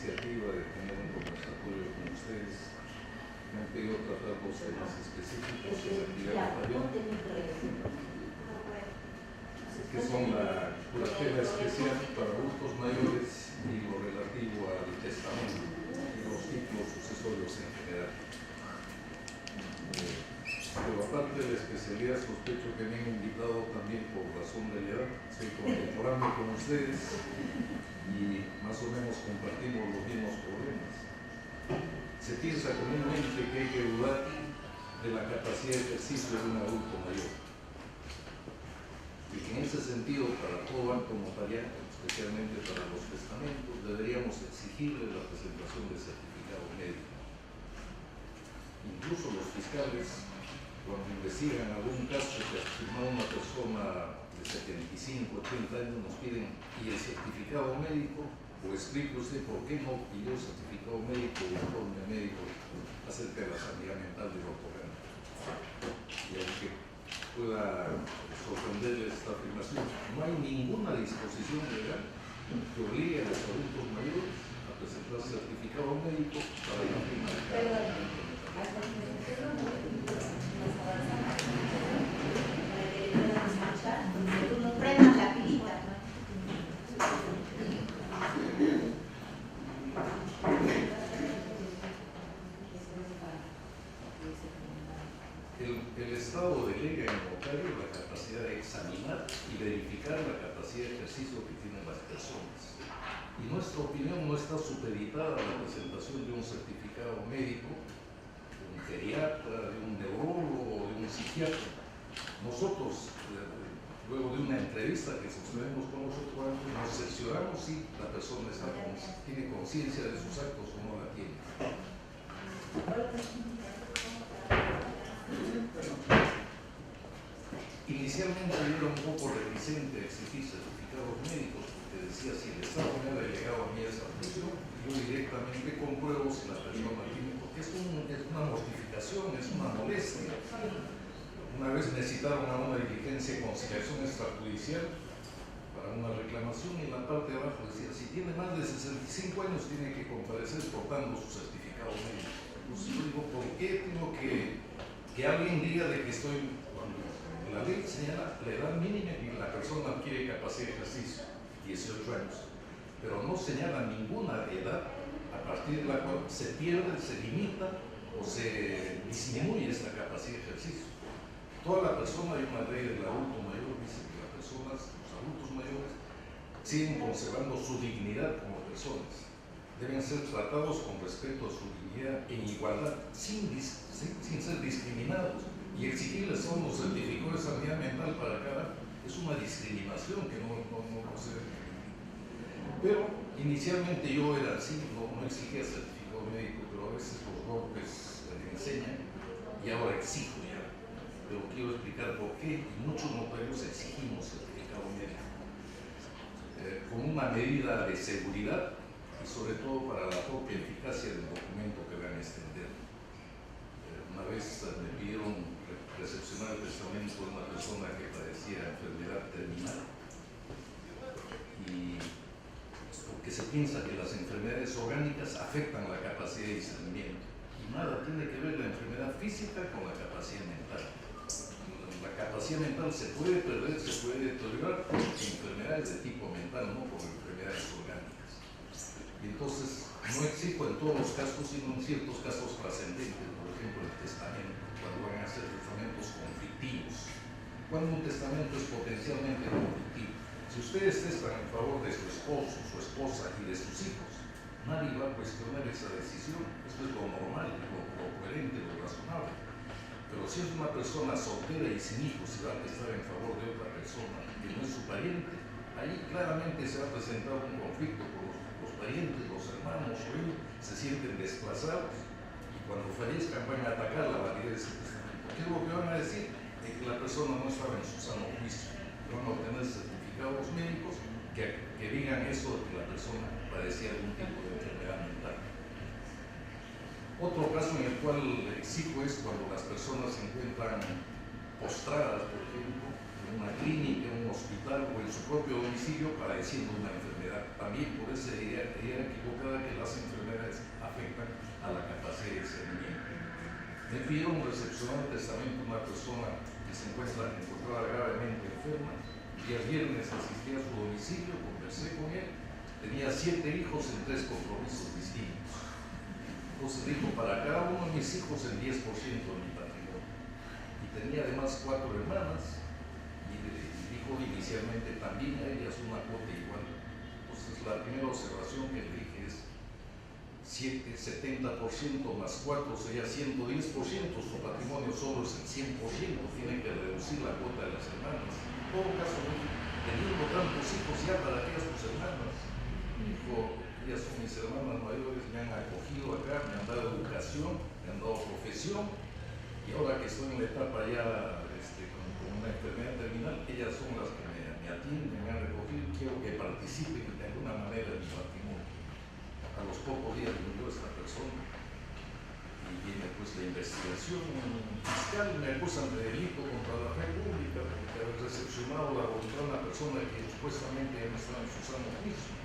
iniciativa de tener un conversatorio con ustedes. Me han pedido tratar dos temas específicos en la actividad que son la curatela especial para adultos mayores y lo relativo al testamento y los títulos sucesorios en general. Pero aparte de la especialidad, sospecho que me han invitado también por razón de la edad. Soy contemporáneo con ustedes y más o menos compartimos los mismos problemas. Se piensa comúnmente que hay que dudar de la capacidad de ejercicio de un adulto mayor. Y que en ese sentido, para todo acto notarial, especialmente para los testamentos, deberíamos exigirle la presentación de certificado médico. Incluso los fiscales, cuando investigan algún caso que ha firmado una persona de 75, 80 años, nos piden y el certificado médico, o explique usted por qué no pidió certificado médico o informe médico acerca de la sanidad mental del otorgante. Y aunque pueda sorprenderle esta afirmación, no hay ninguna disposición legal que obligue a los adultos mayores a presentar certificado médico para la firma de cada. El Estado delega en notario la capacidad de examinar y verificar la capacidad de ejercicio que tienen las personas. Y nuestra opinión no está supeditada a la presentación de un certificado médico, de un geriatra, de un neurólogo o de un psiquiatra. Nosotros, luego de una entrevista que sostenemos con los otorgantes, nos cercioramos si la persona tiene conciencia de sus actos o no la tiene. Inicialmente yo era un poco reticente a exigir certificados médicos porque decía, si el Estado me ha delegado a mí esa función, yo directamente compruebo si la persona tiene, porque es una mortificación, es una molestia. Una vez me citaron a una diligencia de conciliación extrajudicial para una reclamación y en la parte de abajo decía, si tiene más de 65 años tiene que comparecer portando su certificado médico. Entonces yo digo, ¿por qué tengo que alguien diga de que estoy, cuando la ley señala la edad mínima y la persona adquiere capacidad de ejercicio, 18 años, pero no señala ninguna edad a partir de la cual se pierde, se limita o se disminuye esta capacidad de ejercicio? Toda la persona, hay una ley del adulto mayor, dice que las personas, los adultos mayores, siguen conservando su dignidad como personas. Deben ser tratados con respeto a su dignidad en igualdad, sin ser discriminados. Y exigirles a unos certificados de sanidad mental para cada es una discriminación que no se debe. Pero inicialmente yo era así, no exigía certificado médico, pero a veces los golpes me enseñan y ahora exijo ya. Pero quiero explicar por qué muchos notarios exigimos certificado médico como una medida de seguridad y sobre todo para la propia eficacia del documento que van a extender. Una vez me pidieron recepcionar el testamento de una persona que padecía enfermedad terminal y porque se piensa que las enfermedades orgánicas afectan la capacidad de discernimiento y nada tiene que ver la enfermedad física con la capacidad mental. La capacidad mental se puede perder, se puede deteriorar por enfermedades de tipo mental, no por enfermedades orgánicas. Y entonces no exijo en todos los casos, sino en ciertos casos trascendentes, por ejemplo el testamento, cuando van a ser testamentos conflictivos, cuando un testamento es potencialmente conflictivo. Si ustedes testan en favor de su esposo, su esposa y de sus hijos, nadie va a cuestionar esa decisión. Esto es lo normal, lo coherente, lo razonable. Pero si es una persona soltera y sin hijos y va a testar en favor de otra persona que no es su pariente, ahí claramente se va a presentar un conflicto por los parientes, los hermanos o ellos se sienten desplazados y cuando fallezcan van a atacar la validez de ese testamento. ¿Qué es lo que van a decir? De que la persona no estaba en su sano juicio. Van a obtener certificados médicos que digan eso de que la persona padecía algún tipo de enfermedad mental. Otro caso en el cual exijo es cuando las personas se encuentran postradas, por ejemplo, en una clínica, en un hospital o en su propio domicilio padeciendo una enfermedad también por esa idea equivocada que las enfermedades afectan a la capacidad de discernimiento. Me pidieron recepcionar el testamento de una persona que se encontraba gravemente enferma. El día viernes asistí a su domicilio, conversé con él. Tenía 7 hijos en 3 compromisos distintos. Entonces dijo, para cada uno de mis hijos el 10% de mi patrimonio. Y tenía además 4 hermanas. Y dijo inicialmente también a ellas una cuota igual. Entonces la primera observación que le dije es 70% más 4 sería 110%, su patrimonio solo es el 100%, tiene que reducir la cuota de las hermanas. En todo caso, teniendo tantos hijos, ya para qué tus hermanas. Dijo, ellas son mis hermanas mayores, me han acogido acá, me han dado educación, me han dado profesión, y ahora que estoy en la etapa ya con una enfermedad terminal, ellas son las que me atienden, me han recogido, quiero que participen de alguna manera en mi patrimonio. A los pocos días murió esta persona y viene pues la investigación fiscal, me acusan de delito contra la fe pública porque haber recepcionado la voluntad de una persona que supuestamente ya no estaba en su sano juicio.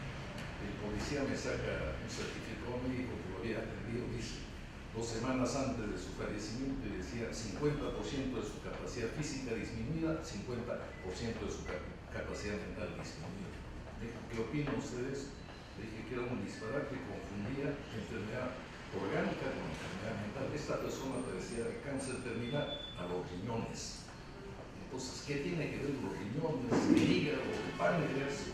El policía me saca un certificado médico que lo había atendido, dice 2 semanas antes de su fallecimiento, y decía 50% de su capacidad física disminuida, 50% de su capacidad mental disminuida. ¿Qué opinan ustedes? Dije que era un disparate, confundía enfermedad orgánica con enfermedad mental. Esta persona padecía de cáncer terminal a los riñones. Entonces, ¿qué tiene que ver los riñones, el hígado, el páncreas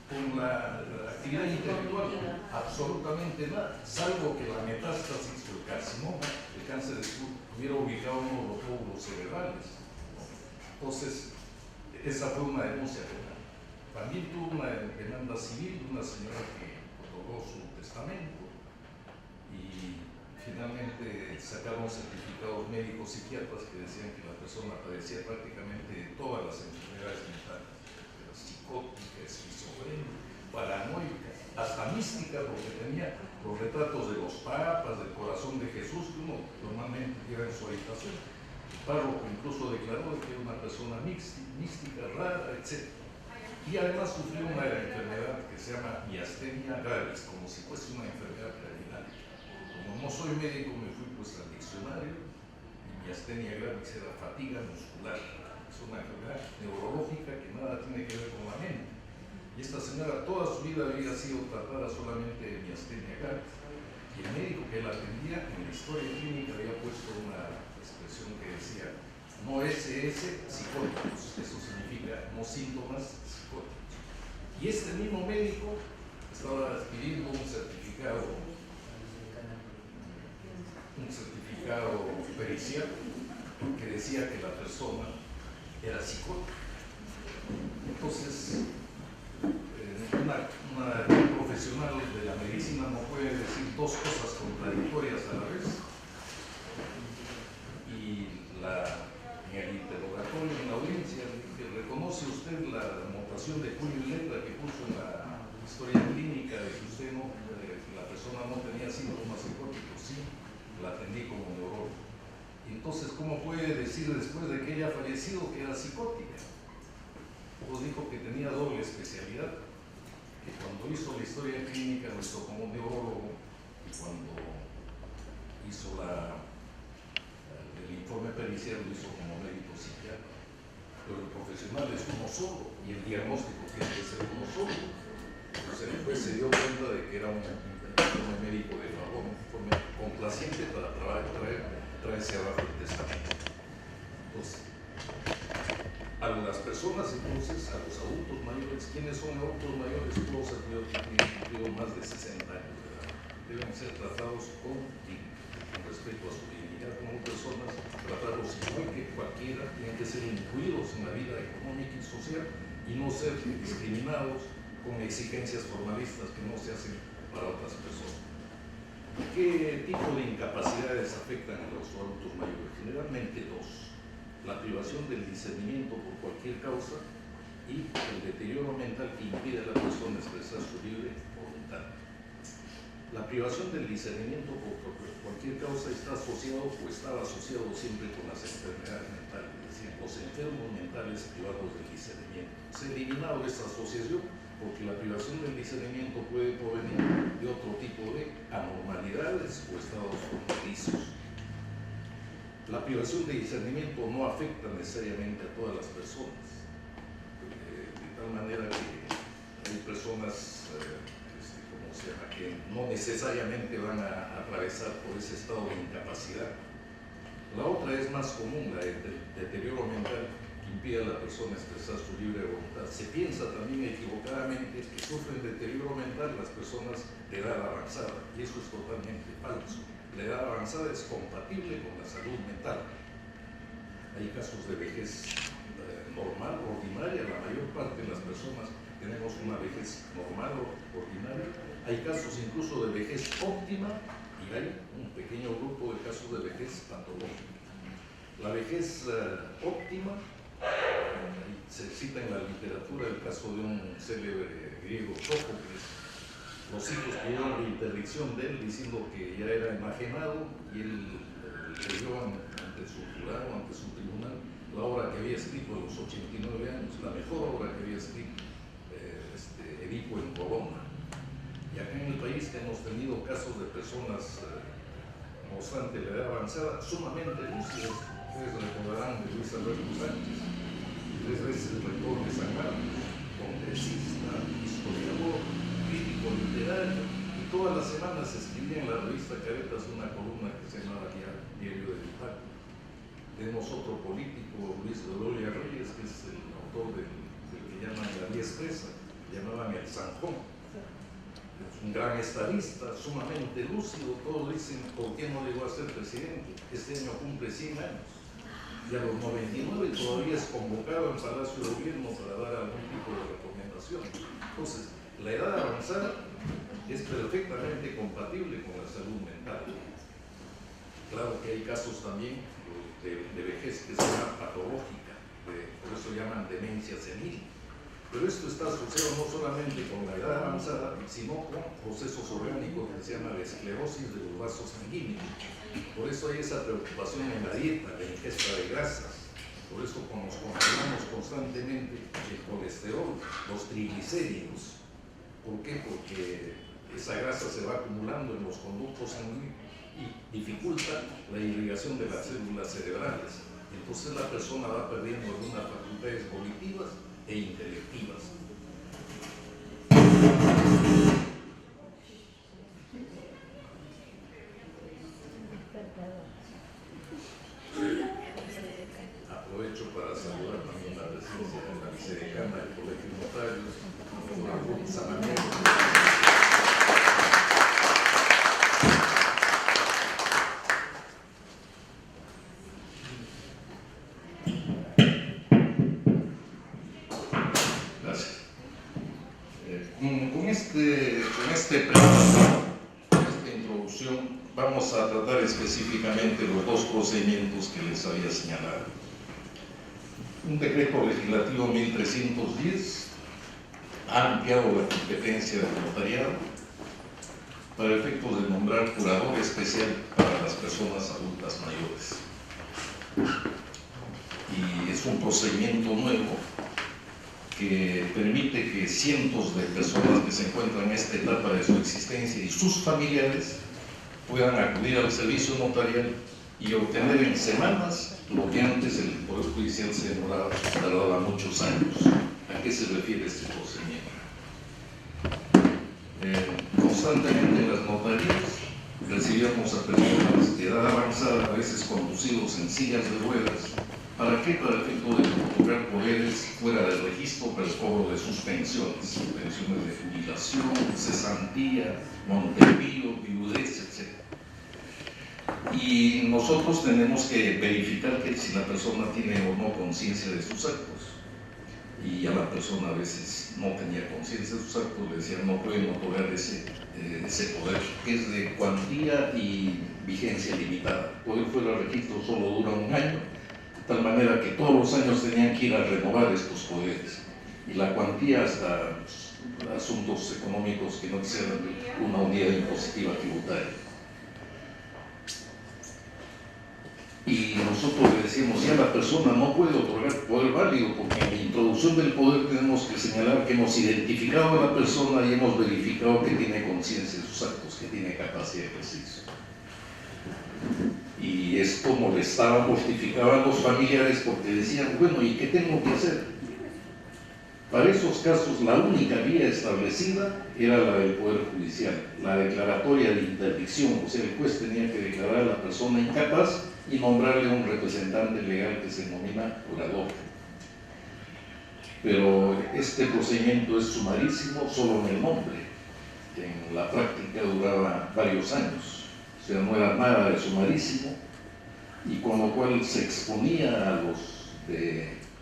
con la actividad intelectual? Absolutamente nada, salvo que la metástasis o el carcinoma, el cáncer de estómago, hubiera ubicado uno de los lóbulos cerebrales. Entonces, esa fue una denuncia penal. También tuvo una demanda civil de una señora que otorgó su testamento y finalmente sacaron certificados médicos psiquiatras que decían que la persona padecía prácticamente todas las enfermedades mentales, psicótica, esquizofrénica, paranoica, hasta mística, porque tenía los retratos de los papas, del corazón de Jesús, que uno normalmente lleva en su habitación. El párroco incluso declaró que era una persona mística, rara, etc. Y además sufrió una enfermedad que se llama miastenia gravis, como si fuese una enfermedad terminal. Como no soy médico, me fui pues al diccionario, y miastenia gravis era fatiga muscular. Es una enfermedad neurológica que nada tiene que ver con la mente. Y esta señora toda su vida había sido tratada solamente de miastenia gravis. Y el médico que la atendía en la historia clínica había puesto una expresión que decía no SS psicóticos, eso significa no síntomas psicóticos. Y este mismo médico estaba pidiendo un certificado pericial que decía que la persona era psicótica. Entonces, una profesional de la medicina no puede decir 2 cosas contradictorias a la vez. Y en el interrogatorio, en la audiencia, que reconoce usted la anotación de puño y letra que puso en la historia clínica de que usted la persona no tenía síntomas psicóticos. Sí, la atendí como neurólogo. Entonces, ¿cómo puede decir después de que ella ha fallecido que era psicótica? Pues dijo que tenía doble especialidad, que cuando hizo la historia clínica lo hizo como neurólogo y cuando hizo el informe pericial lo hizo como médico psiquiatra. Pero el profesional es uno solo y el diagnóstico tiene que ser uno solo. Entonces después se dio cuenta de que era un informe médico de favor, un informe complaciente para traerse abajo el testamento. Entonces, a las personas, entonces, a los adultos mayores, ¿quiénes son adultos mayores? Todos aquellos que tienen cumplido más de 60 años de edad. Deben ser tratados con respeto a su dignidad como personas, tratarlos igual que cualquiera, tienen que ser incluidos en la vida económica y social y no ser discriminados con exigencias formalistas que no se hacen para otras personas. ¿Qué tipo de incapacidades afectan a los adultos mayores? Generalmente 2. La privación del discernimiento por cualquier causa y el deterioro mental que impide a la persona expresar su libre voluntad. La privación del discernimiento por cualquier causa está asociado o estaba asociado siempre con las enfermedades mentales, es decir, los enfermos mentales privados del discernimiento. Se ha eliminado esta asociación porque la privación del discernimiento puede provenir de otro tipo de anormalidades o estados fronterizos. La privación de discernimiento no afecta necesariamente a todas las personas, de tal manera que hay personas que no necesariamente van a atravesar por ese estado de incapacidad. La otra es más común, la del deterioro mental, que impide a la persona expresar su libre voluntad. Se piensa también equivocadamente que sufren deterioro mental las personas de edad avanzada, y eso es totalmente falso. La edad avanzada es compatible con la salud mental. Hay casos de vejez normal, ordinaria, la mayor parte de las personas tenemos una vejez normal o ordinaria. Hay casos incluso de vejez óptima y hay un pequeño grupo de casos de vejez patológica. La vejez óptima, se cita en la literatura el caso de un célebre griego, Sófocles. Los hijos pidieron la interdicción de él diciendo que ya era enajenado y él leyó ante su jurado, ante su tribunal, la obra que había escrito a los 89 años, la mejor obra que había escrito, Edipo en Colono. Y acá en el país que hemos tenido casos de personas, no obstante la edad avanzada, sumamente lúcidas. Ustedes recordarán de Luis Alberto Sánchez, 3 veces rector de San Marcos, congresista, historiador, crítico literario, y todas las semanas escribía en la revista Caretas una columna que se llamaba Diario del Impacto. Tenemos otro político, Luis Bedoya Reyes, que es el autor del que llaman La Vía Expresa, llamaban el Zanjón. Es un gran estadista, sumamente lúcido. Todos dicen, ¿por qué no llegó a ser presidente? Este año cumple 100 años. Y a los 99 todavía es convocado en Palacio de Gobierno para dar algún tipo de recomendación. Entonces, la edad avanzada es perfectamente compatible con la salud mental. Claro que hay casos también de vejez que se llama patológica, por eso llaman demencia senil. Pero esto está asociado no solamente con la edad avanzada, sino con procesos orgánicos que se llama la esclerosis de los vasos sanguíneos. Por eso hay esa preocupación en la dieta, la ingesta de grasas. Por eso nos controlamos constantemente el colesterol, los triglicéridos. ¿Por qué? Porque esa grasa se va acumulando en los conductos sanguíneos y dificulta la irrigación de las células cerebrales. Entonces la persona va perdiendo algunas facultades cognitivas e intelectivas. Aprovecho para saludar también la presencia de la vicedecana del Colegio de Notarios, doctora Ruth Samaniego. Con esta introducción vamos a tratar específicamente los 2 procedimientos que les había señalado. Un decreto legislativo 1310 ha ampliado la competencia del notariado para efectos de nombrar curador especial para las personas adultas mayores. Y es un procedimiento nuevo que permite que cientos de personas que se encuentran en esta etapa de su existencia y sus familiares puedan acudir al servicio notarial y obtener en semanas lo que antes el Poder Judicial se tardaba muchos años. ¿A qué se refiere este procedimiento? Constantemente en las notarías recibíamos a personas de edad avanzada, a veces conducidos en sillas de ruedas. ¿Para qué? Para el efecto de otorgar poderes fuera del registro para el cobro de sus pensiones, pensiones de jubilación, cesantía, montepío, viudez, etc. Y nosotros tenemos que verificar que si la persona tiene o no conciencia de sus actos. Y ya la persona a veces no tenía conciencia de sus actos, le decían no pueden otorgar ese poder, que es de cuantía y vigencia limitada. El poder fuera del registro solo dura 1 año, de tal manera que todos los años tenían que ir a renovar estos poderes. Y la cuantía hasta asuntos económicos que no excedan una unidad impositiva tributaria. Y nosotros le decíamos, ya la persona no puede otorgar poder válido. rápido, porque en la introducción del poder tenemos que señalar que hemos identificado a la persona y hemos verificado que tiene conciencia de sus actos, que tiene capacidad de ejercicio. Y esto molestaba, mortificaba a los familiares porque decían, bueno, ¿y qué tengo que hacer? Para esos casos, la única vía establecida era la del Poder Judicial, la declaratoria de interdicción, o sea, el juez tenía que declarar a la persona incapaz y nombrarle un representante legal que se denomina curador. Pero este procedimiento es sumarísimo solo en el nombre, en la práctica duraba varios años, o sea, no era nada de sumarísimo, y con lo cual se exponía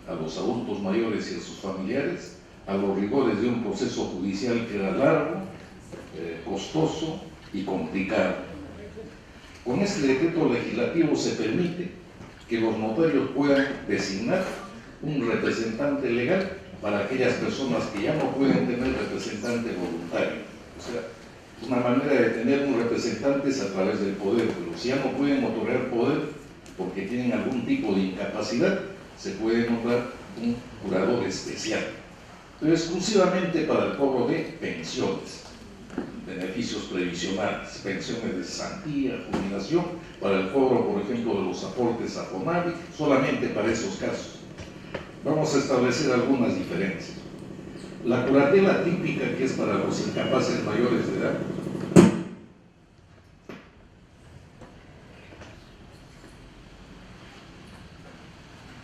a los adultos mayores y a sus familiares a los rigores de un proceso judicial que era largo, costoso y complicado. Con este decreto legislativo se permite que los notarios puedan designar un representante legal para aquellas personas que ya no pueden tener representante voluntario. O sea, una manera de tener un representante es a través del poder, pero si ya no pueden otorgar poder porque tienen algún tipo de incapacidad, se puede nombrar un curador especial, pero exclusivamente para el cobro de pensiones, beneficios previsionales, pensiones de cesantía, jubilación, para el cobro, por ejemplo, de los aportes a FONAVI, solamente para esos casos. Vamos a establecer algunas diferencias. La curatela típica, que es para los incapaces mayores de edad,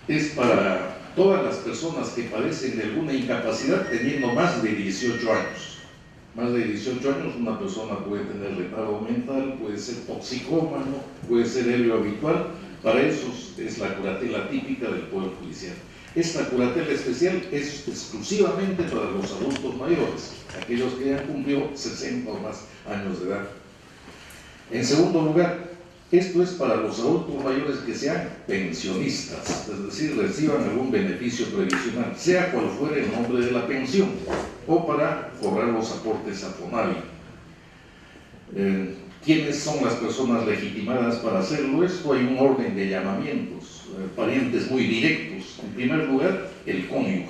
es para todas las personas que padecen de alguna incapacidad teniendo más de 18 años. Más de 18 años una persona puede tener retardo mental, puede ser toxicómano, puede ser ebrio habitual. Para eso es la curatela típica del Poder Judicial. Esta curatela especial es exclusivamente para los adultos mayores, aquellos que ya han cumplido 60 o más años de edad. En segundo lugar, esto es para los adultos mayores que sean pensionistas, es decir, reciban algún beneficio previsional, sea cual fuere el nombre de la pensión, o para cobrar los aportes a FONAVI. ¿Quiénes son las personas legitimadas para hacerlo? Esto hay un orden de llamamientos, parientes muy directos. En primer lugar, el cónyuge.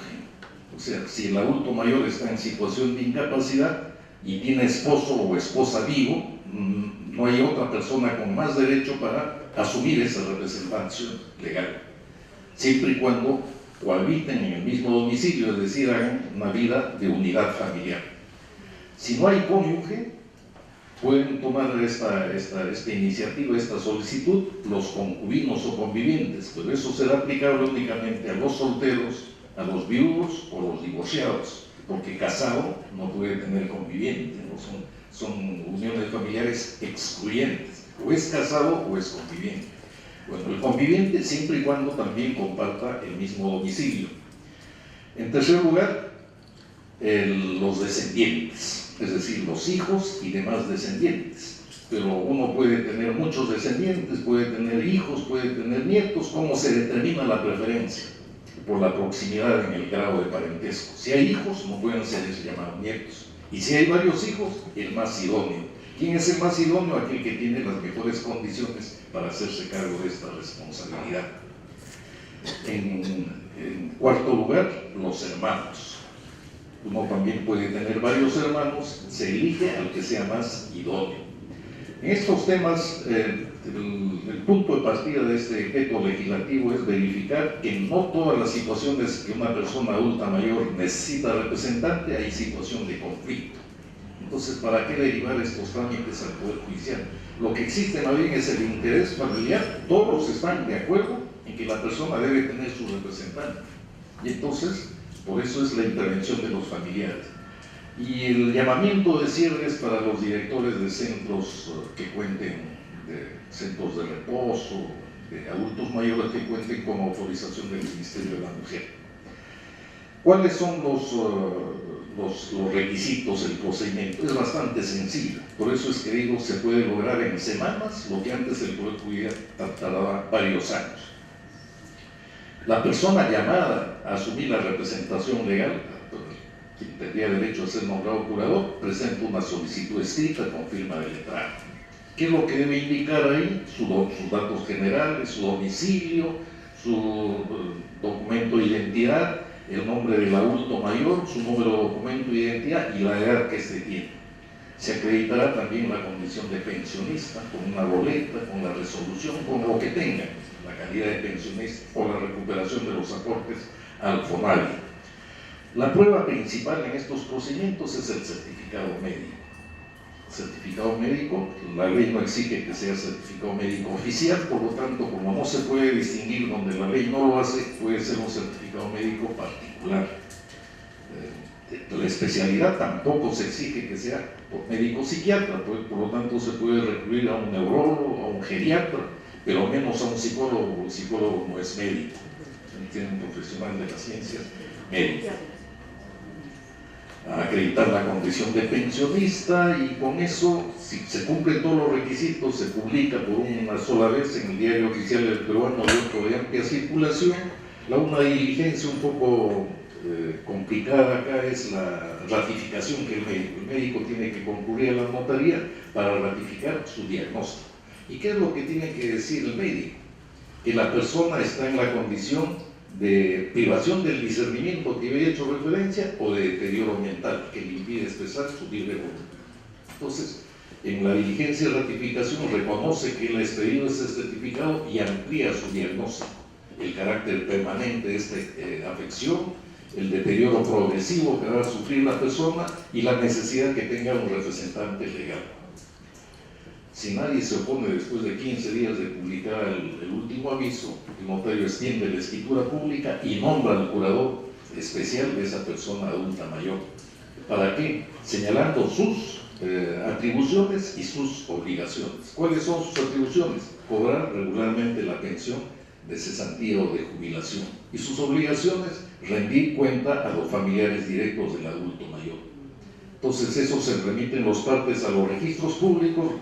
O sea, si el adulto mayor está en situación de incapacidad y tiene esposo o esposa vivo, no hay otra persona con más derecho para asumir esa representación legal, siempre y cuando cohabiten en el mismo domicilio, es decir, hagan una vida de unidad familiar. Si no hay cónyuge, pueden tomar esta iniciativa, esta solicitud, los concubinos o convivientes, pero eso será aplicable únicamente a los solteros, a los viudos o los divorciados, porque casado no puede tener conviviente, ¿no? Son uniones familiares excluyentes, o es casado o es conviviente. Bueno, el conviviente siempre y cuando también comparta el mismo domicilio. En tercer lugar, los descendientes, es decir, los hijos y demás descendientes. Pero uno puede tener muchos descendientes, puede tener hijos, puede tener nietos. ¿Cómo se determina la preferencia? Por la proximidad en el grado de parentesco. Si hay hijos, no pueden ser llamados nietos. Y si hay varios hijos, el más idóneo. ¿Quién es el más idóneo? Aquel que tiene las mejores condiciones para hacerse cargo de esta responsabilidad. En cuarto lugar, los hermanos. Uno también puede tener varios hermanos, se elige al que sea más idóneo. En estos temas, el punto de partida de este decreto legislativo es verificar que no todas las situaciones que una persona adulta mayor necesita representante, hay situación de conflicto. Entonces, ¿para qué derivar estos trámites al Poder Judicial? Lo que existe más bien es el interés familiar. Todos están de acuerdo en que la persona debe tener su representante. Y entonces, por eso es la intervención de los familiares. Y el llamamiento de cierre es para los directores de centros que cuenten, de centros de reposo, de adultos mayores que cuenten con autorización del Ministerio de la Mujer. ¿Cuáles son los requisitos, el procedimiento? Es bastante sencillo. Por eso es que digo, se puede lograr en semanas lo que antes el Poder Judicial tardaba varios años. La persona llamada a asumir la representación legal, quien tendría derecho a ser nombrado curador, presenta una solicitud escrita con firma de letrado. ¿Qué es lo que debe indicar ahí? Sus datos generales, su domicilio, su documento de identidad, el nombre del adulto mayor, su número de documento de identidad y la edad que se tiene. Se acreditará también la condición de pensionista con una boleta, con la resolución, con lo que tenga, la calidad de pensionista o la recuperación de los aportes al FONAVI. La prueba principal en estos procedimientos es el certificado médico. Certificado médico, la ley no exige que sea certificado médico oficial, por lo tanto, como no se puede distinguir donde la ley no lo hace, puede ser un certificado médico particular. La especialidad tampoco se exige que sea por médico psiquiatra, por lo tanto se puede recurrir a un neurólogo, a un geriatra, pero menos a un psicólogo. El psicólogo no es médico, tiene un profesional de las ciencias médicas. A acreditar la condición de pensionista, y con eso, si se cumplen todos los requisitos, se publica por una sola vez en el Diario Oficial del Peruano y otro de amplia circulación. Una diligencia un poco complicada acá es la ratificación que el médico tiene que concurrir a la notaría para ratificar su diagnóstico. ¿Y qué es lo que tiene que decir el médico? Que la persona está en la condición de privación del discernimiento que había hecho referencia o de deterioro mental que le impide expresar su libre voluntad. Entonces, en la diligencia de ratificación reconoce que él ha expedido ese certificado y amplía su diagnóstico, el carácter permanente de esta afección, el deterioro progresivo que va a sufrir la persona y la necesidad que tenga un representante legal. Si nadie se opone después de 15 días de publicar el último aviso, el notario extiende la escritura pública y nombra al curador especial de esa persona adulta mayor. ¿Para qué? Señalando sus atribuciones y sus obligaciones. ¿Cuáles son sus atribuciones? Cobrar regularmente la pensión de cesantía o de jubilación. Y sus obligaciones, rendir cuenta a los familiares directos del adulto mayor. Entonces, eso se remiten los partes a los registros públicos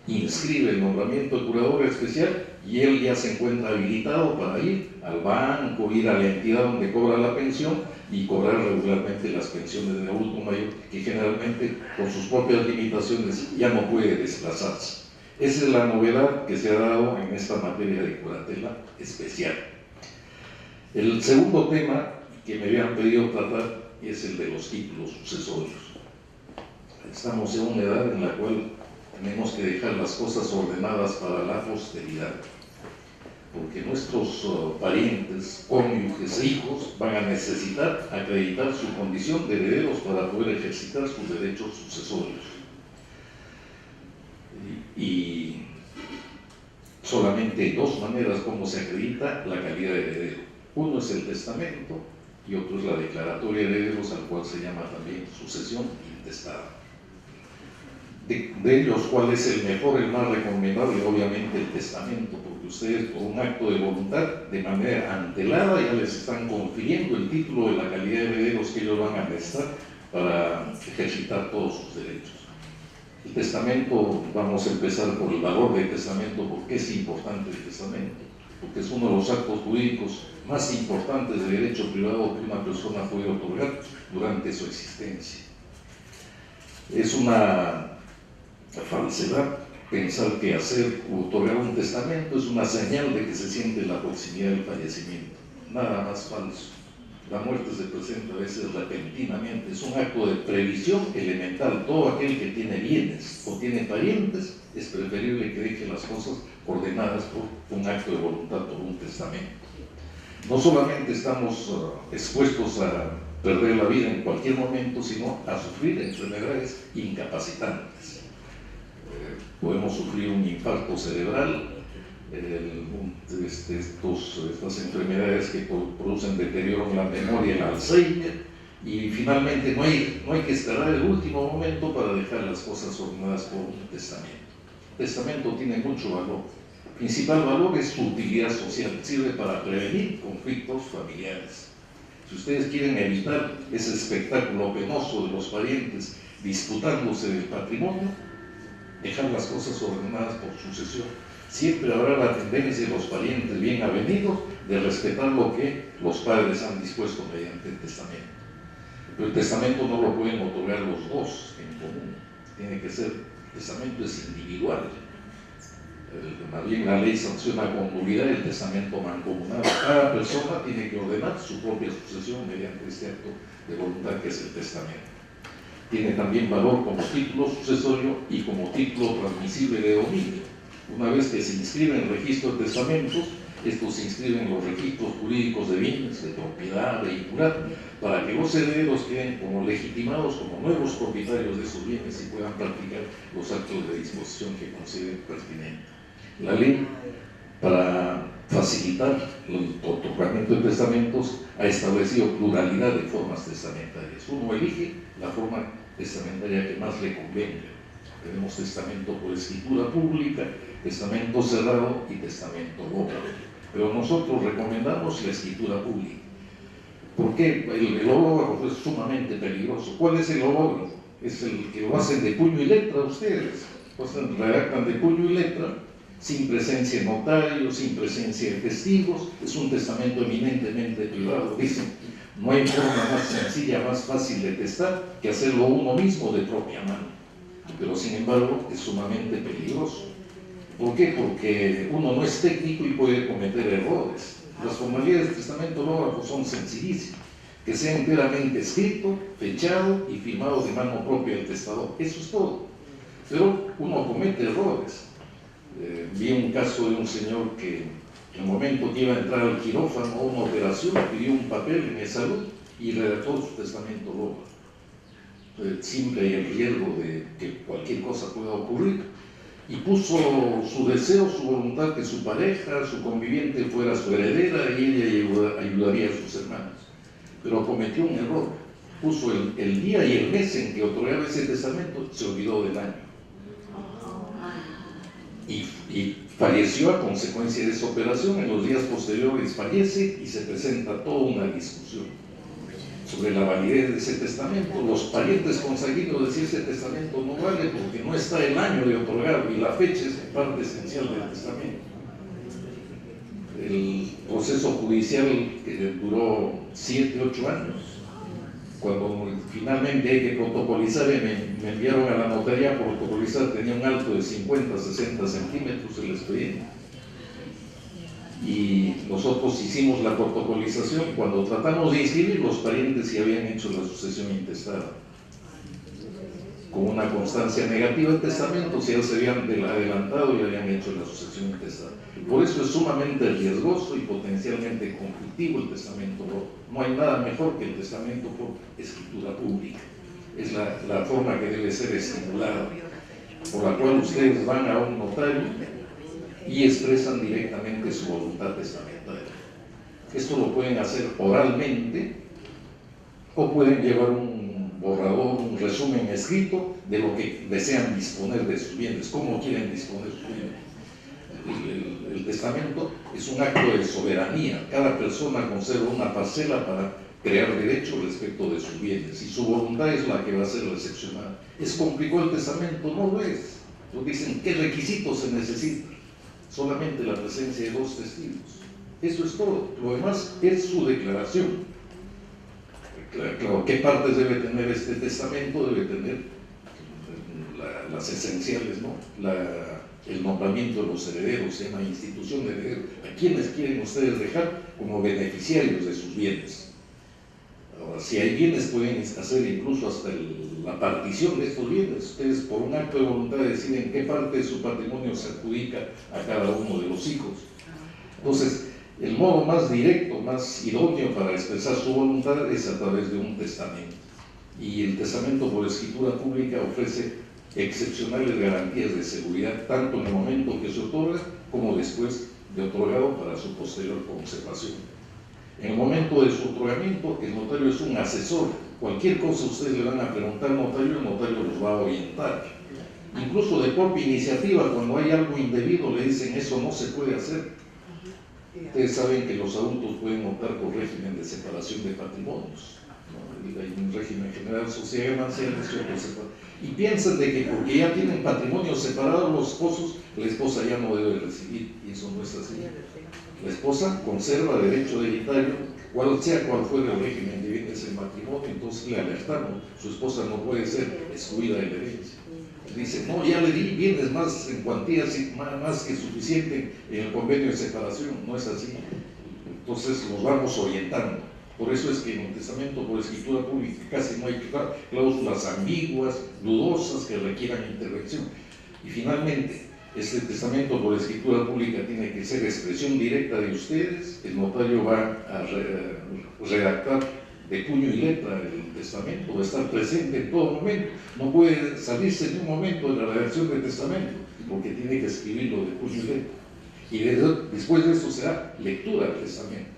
inscribe el nombramiento de curador especial y él ya se encuentra habilitado para ir al banco, ir a la entidad donde cobra la pensión y cobrar regularmente las pensiones del adulto mayor, que generalmente con sus propias limitaciones ya no puede desplazarse. Esa es la novedad que se ha dado en esta materia de curatela especial. El segundo tema que me habían pedido tratar es el de los títulos sucesorios. Estamos en una edad en la cual tenemos que dejar las cosas ordenadas para la posteridad, porque nuestros parientes, cónyuges e hijos van a necesitar acreditar su condición de herederos para poder ejercitar sus derechos sucesorios. Y solamente hay dos maneras como se acredita la calidad de heredero. Uno es el testamento y otro es la declaratoria de herederos, al cual se llama también sucesión intestada. De ellos, ¿cuál es el mejor, el más recomendable? Obviamente el testamento, porque ustedes por un acto de voluntad, de manera antelada, ya les están confiriendo el título de la calidad de herederos que ellos van a necesitar para ejercitar todos sus derechos. El testamento, vamos a empezar por el valor del testamento. ¿Por qué es importante el testamento? Porque es uno de los actos jurídicos más importantes de derecho privado que una persona puede otorgar durante su existencia. Es una falsedad pensar que hacer o otorgar un testamento es una señal de que se siente la proximidad del fallecimiento. Nada más falso. La muerte se presenta a veces repentinamente, es un acto de previsión elemental. Todo aquel que tiene bienes o tiene parientes es preferible que deje las cosas ordenadas por un acto de voluntad, por un testamento. No solamente estamos expuestos a perder la vida en cualquier momento, sino a sufrir enfermedades incapacitantes. Podemos sufrir un infarto cerebral, estas enfermedades que producen deterioro en la memoria, el Alzheimer, y finalmente no hay que esperar el último momento para dejar las cosas ordenadas por un testamento. El testamento tiene mucho valor. El principal valor es su utilidad social, sirve para prevenir conflictos familiares. Si ustedes quieren evitar ese espectáculo penoso de los parientes disputándose del patrimonio, dejar las cosas ordenadas por sucesión. Siempre habrá la tendencia de los parientes bien avenidos de respetar lo que los padres han dispuesto mediante el testamento. Pero el testamento no lo pueden otorgar los dos en común. Tiene que ser, el testamento es individual. Más bien la ley sanciona con nulidad el testamento mancomunado. Cada persona tiene que ordenar su propia sucesión mediante este acto de voluntad que es el testamento. Tiene también valor como título sucesorio y como título transmisible de dominio. Una vez que se inscribe en el registro de testamentos, estos se inscriben en los registros jurídicos de bienes, de propiedad, vehicular, para que los herederos queden como legitimados como nuevos propietarios de esos bienes y puedan practicar los actos de disposición que consideren pertinentes. La ley, para facilitar el otorgamiento de testamentos, ha establecido pluralidad de formas testamentarias. Uno elige la forma testamentaria que más le convenga. Tenemos testamento por escritura pública, testamento cerrado y testamento ópero. Pero nosotros recomendamos la escritura pública. ¿Por qué? El hológrafo es sumamente peligroso. ¿Cuál es el hológrafo? Es el que lo hacen de puño y letra ustedes. Pues redactan de puño y letra, sin presencia de notario, sin presencia de testigos. Es un testamento eminentemente privado. Dicen, no hay forma más sencilla, más fácil de testar que hacerlo uno mismo de propia mano. Pero sin embargo es sumamente peligroso. ¿Por qué? Porque uno no es técnico y puede cometer errores. Las formalidades del testamento hológrafo son sencillísimas. Que sea enteramente escrito, fechado y firmado de mano propia del testador. Eso es todo. Pero uno comete errores. Vi un caso de un señor que en el momento que iba a entrar al quirófano a una operación pidió un papel en salud y redactó su testamento hológrafo. Siempre hay el riesgo de que cualquier cosa pueda ocurrir. Y puso su deseo, su voluntad que su pareja, su conviviente fuera su heredera y ella ayudaría a sus hermanos. Pero cometió un error. Puso el día y el mes en que otorgaba ese testamento, se olvidó del año. Y falleció a consecuencia de esa operación. En los días posteriores fallece y se presenta toda una discusión sobre la validez de ese testamento. Los parientes consanguíneos decían ese testamento no vale porque no está el año de otorgarlo y la fecha es parte esencial del testamento. El proceso judicial que duró 7, 8 años, cuando finalmente hay que protocolizar, me enviaron a la notaría a protocolizar, tenía un alto de 50, 60 centímetros el expediente. Y nosotros hicimos la protocolización. Cuando tratamos de inscribir, los parientes ya habían hecho la sucesión intestada con una constancia negativa del testamento, ya se habían adelantado y habían hecho la sucesión intestada. Por eso es sumamente riesgoso y potencialmente conflictivo el testamento. No hay nada mejor que el testamento por escritura pública. Es la forma que debe ser estimulada, por la cual ustedes van a un notario y expresan directamente su voluntad testamentaria. Esto lo pueden hacer oralmente o pueden llevar un borrador, un resumen escrito de lo que desean disponer de sus bienes, cómo quieren disponer de sus bienes. El testamento es un acto de soberanía. Cada persona conserva una parcela para crear derecho respecto de sus bienes y su voluntad es la que va a ser recepcionada. ¿Es complicado el testamento? No lo es. Entonces dicen, ¿qué requisitos se necesitan? Solamente la presencia de 2 testigos. Eso es todo. Lo demás es su declaración. Claro, ¿qué partes debe tener este testamento? Debe tener las esenciales, ¿no? El nombramiento de los herederos, se llama institución de herederos. ¿A quiénes quieren ustedes dejar como beneficiarios de sus bienes? Ahora, si hay bienes, pueden hacer incluso hasta la partición de estos bienes. Ustedes, por un acto de voluntad, deciden qué parte de su patrimonio se adjudica a cada uno de los hijos. Entonces, el modo más directo, más idóneo para expresar su voluntad es a través de un testamento. Y el testamento por escritura pública ofrece excepcionales garantías de seguridad, tanto en el momento que se otorga como después de otorgado para su posterior conservación. En el momento de su otorgamiento, el notario es un asesor. Cualquier cosa ustedes le van a preguntar al notario, el notario los va a orientar. Incluso de propia iniciativa, cuando hay algo indebido, le dicen eso no se puede hacer. Ustedes saben que los adultos pueden optar por régimen de separación de patrimonios, ¿no? Hay un régimen general social ganancial y piensan de que porque ya tienen patrimonios separados los esposos, la esposa ya no debe recibir, y eso no es así. La esposa conserva derecho hereditario, cual fuera el régimen de bienes en matrimonio. Entonces le alertamos, su esposa no puede ser excluida de la herencia. Dice, no, ya le di bienes más en cuantía, más que suficiente en el convenio de separación. No es así. Entonces los vamos orientando. Por eso es que en el testamento por escritura pública casi no hay cláusulas ambiguas, dudosas, que requieran intervención. Y finalmente, este testamento por escritura pública tiene que ser expresión directa de ustedes. El notario va a redactar de puño y letra el testamento, va a estar presente en todo momento. No puede salirse en un momento de la redacción del testamento, porque tiene que escribirlo de puño y letra. Y después de eso será lectura del testamento,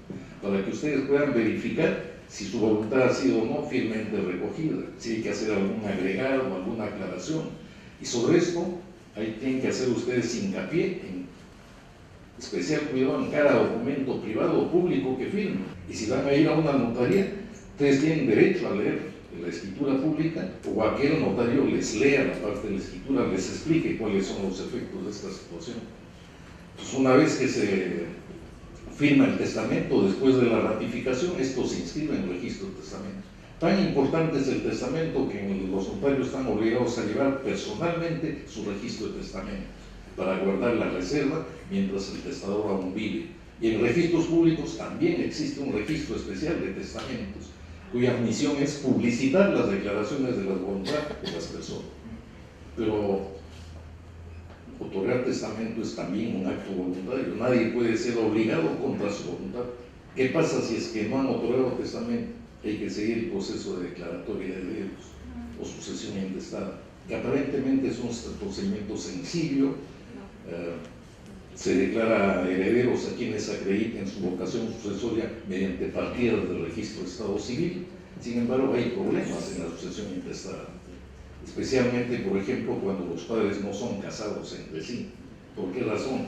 para que ustedes puedan verificar si su voluntad ha sido o no fielmente recogida, si hay que hacer algún agregado, alguna aclaración. Y sobre esto, ahí tienen que hacer ustedes hincapié en especial cuidado en cada documento privado o público que firmen. Y si van a ir a una notaría, ustedes tienen derecho a leer la escritura pública, o a que el notario les lea la parte de la escritura, les explique cuáles son los efectos de esta situación. Pues una vez que se firma el testamento, después de la ratificación, esto se inscribe en el registro de testamento. Tan importante es el testamento que los notarios están obligados a llevar personalmente su registro de testamento para guardar la reserva mientras el testador aún vive. Y en registros públicos también existe un registro especial de testamentos, cuya misión es publicitar las declaraciones de la voluntad de las personas. Pero otorgar testamento es también un acto voluntario. Nadie puede ser obligado contra su voluntad. ¿Qué pasa si es que no han otorgado testamento? Hay que seguir el proceso de declaratoria de herederos o sucesión intestada, que aparentemente es un procedimiento sencillo. Se declara herederos a quienes acrediten su vocación sucesoria mediante partidas del registro de Estado Civil. Sin embargo, hay problemas en la sucesión intestada, especialmente, por ejemplo, cuando los padres no son casados entre sí. ¿Por qué razón?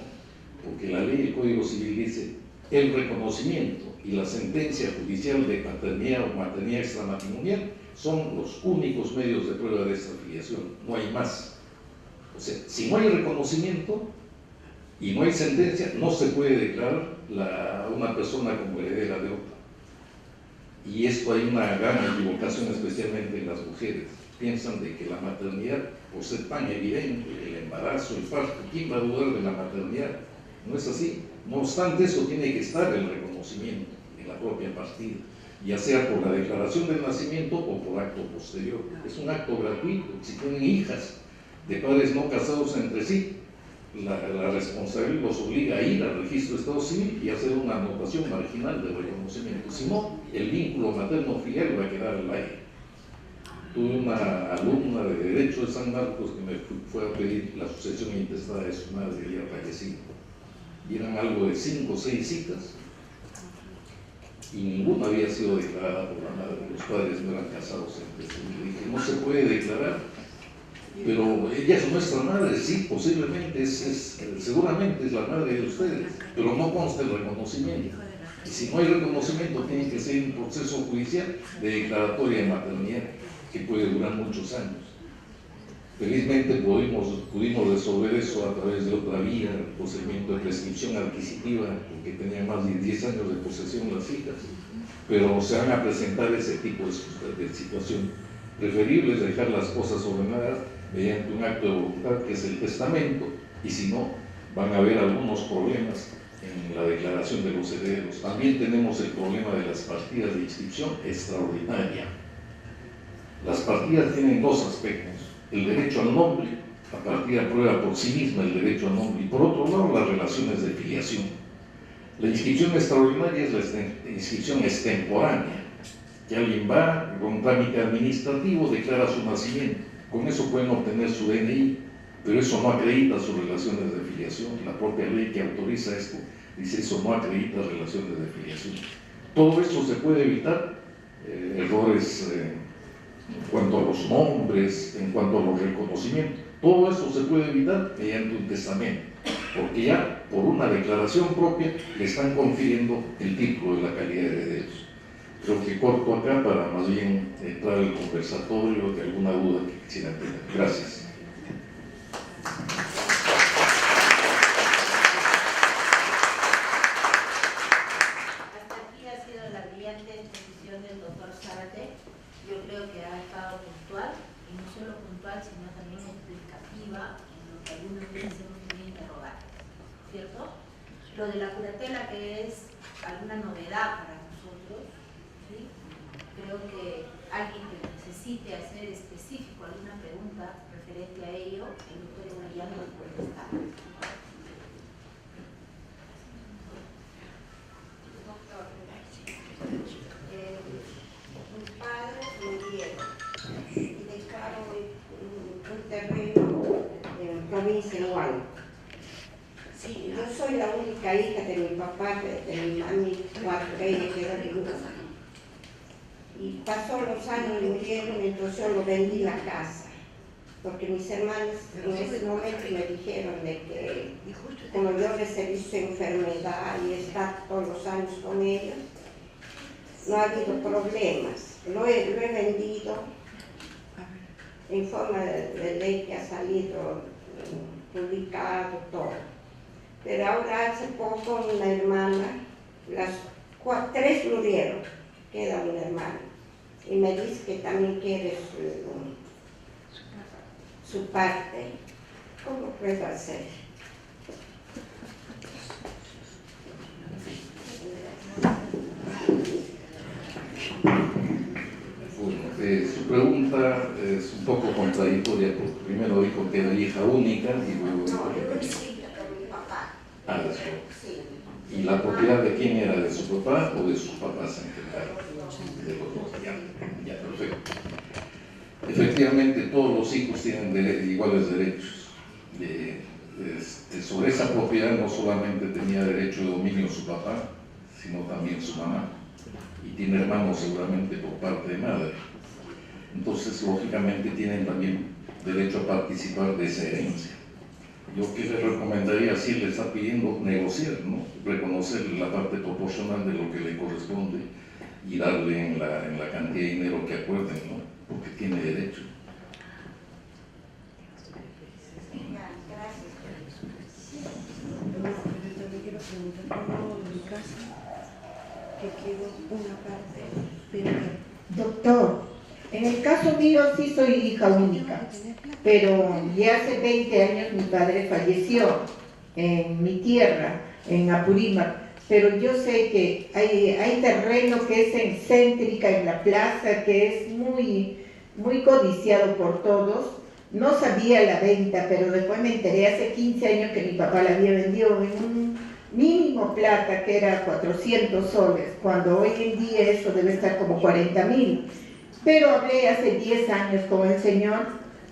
Porque la ley del Código Civil dice: el reconocimiento y la sentencia judicial de paternidad o maternidad extramatrimonial son los únicos medios de prueba de esta filiación, no hay más. O sea, si no hay reconocimiento y no hay sentencia, no se puede declarar a una persona como heredera de otra. Y esto hay una gran equivocación, especialmente en las mujeres. Piensan de que la maternidad, por ser tan evidente, el embarazo, el parto, ¿quién va a dudar de la maternidad? No es así. No obstante, eso tiene que estar el reconocimiento en la propia partida, ya sea por la declaración del nacimiento o por acto posterior. Es un acto gratuito. Si tienen hijas de padres no casados entre sí, la responsabilidad los obliga a ir al registro de Estado Civil y hacer una anotación marginal de reconocimiento. Si no, el vínculo materno-filial va a quedar al aire. Tuve una alumna de Derecho de San Marcos que me fue a pedir la sucesión intestada de su madre ya fallecida. Y eran algo de 5 o 6 citas y ninguna había sido declarada por la madre. Los padres no eran casados entre sí. Le dije: no se puede declarar, pero ella es nuestra madre. Sí, posiblemente, seguramente es la madre de ustedes, pero no consta el reconocimiento. Y si no hay reconocimiento, tiene que ser un proceso judicial de declaratoria de maternidad que puede durar muchos años. Felizmente pudimos resolver eso a través de otra vía, el procedimiento de prescripción adquisitiva, porque tenían más de 10 años de posesión las hijas, pero se van a presentar ese tipo de situación. Preferible es dejar las cosas ordenadas mediante un acto de voluntad, que es el testamento, y si no, van a haber algunos problemas en la declaración de los herederos. También tenemos el problema de las partidas de inscripción extraordinaria. Las partidas tienen dos aspectos: el derecho al nombre. La partida prueba por sí misma el derecho al nombre, y por otro lado las relaciones de filiación. La inscripción extraordinaria es la inscripción extemporánea, que alguien va con un trámite administrativo, declara su nacimiento, con eso pueden obtener su DNI, pero eso no acredita sus relaciones de filiación. La propia ley que autoriza esto dice: eso no acredita relaciones de filiación. Todo esto se puede evitar, errores en cuanto a los nombres, en cuanto a los reconocimientos. Todo esto se puede evitar mediante un testamento, porque ya por una declaración propia le están confiriendo el título de la calidad de herederos. Creo que corto acá para más bien entrar al conversatorio de alguna duda que quisiera tener. Gracias. Hasta aquí ha sido la brillante exposición del doctor Zárate. Yo creo que ha estado puntual, y no solo puntual, sino también explicativa. exhaustiva en lo que algunas veces hemos tenido interrogantes, ¿cierto? Lo de la curatela, que es alguna novedad para nosotros, ¿sí? Creo que alguien que necesite hacer específico alguna pregunta referente a ello, el doctor Eguayán nos puede contestar. Mi padre murieron y dejaron un terreno en la provincia de Huánuco. Yo soy la única hija de mi papá, de mi mami, ella quedó viuda. Y pasó los años y murieron, entonces yo lo vendí la casa. Porque mis hermanos en ese momento me dijeron de que, como yo recibí su enfermedad y he estado todos los años con ellos, no ha habido problemas. Lo he vendido en forma de ley que ha salido publicado todo. Pero ahora hace poco una hermana, las 3 murieron, queda una hermana. Y me dice que también quiere su parte. ¿Cómo puedo hacer? Bueno, su pregunta es un poco contradictoria, porque primero dijo que era hija única y luego dijo No, yo que... sí, con mi papá. Ah, de su papá. Sí. ¿Y la propiedad de quién era? ¿De su papá o de sus papás en general? De los dos, ya, perfecto. Efectivamente, todos los hijos tienen iguales derechos. Sobre esa propiedad no solamente tenía derecho de dominio su papá, sino también su mamá. Y tiene hermanos seguramente por parte de madre. Entonces, lógicamente, tienen también derecho a participar de esa herencia. Yo que le recomendaría, si le está pidiendo, negociar, ¿no? Reconocer la parte proporcional de lo que le corresponde y darle en la cantidad de dinero que acuerden, ¿no? Porque tiene derecho. Gracias. También quiero preguntar por mi casa, que quiero una parte, pero... Doctor, en el caso mío sí soy hija única, pero ya hace 20 años mi padre falleció en mi tierra, en Apurímac, pero yo sé que hay terreno que es céntrica en la plaza, que es muy codiciado por todos. No sabía la venta, pero después me enteré hace 15 años que mi papá la había vendido en un mínimo plata que era 400 soles, cuando hoy en día eso debe estar como 40.000. Pero hablé hace 10 años con el señor,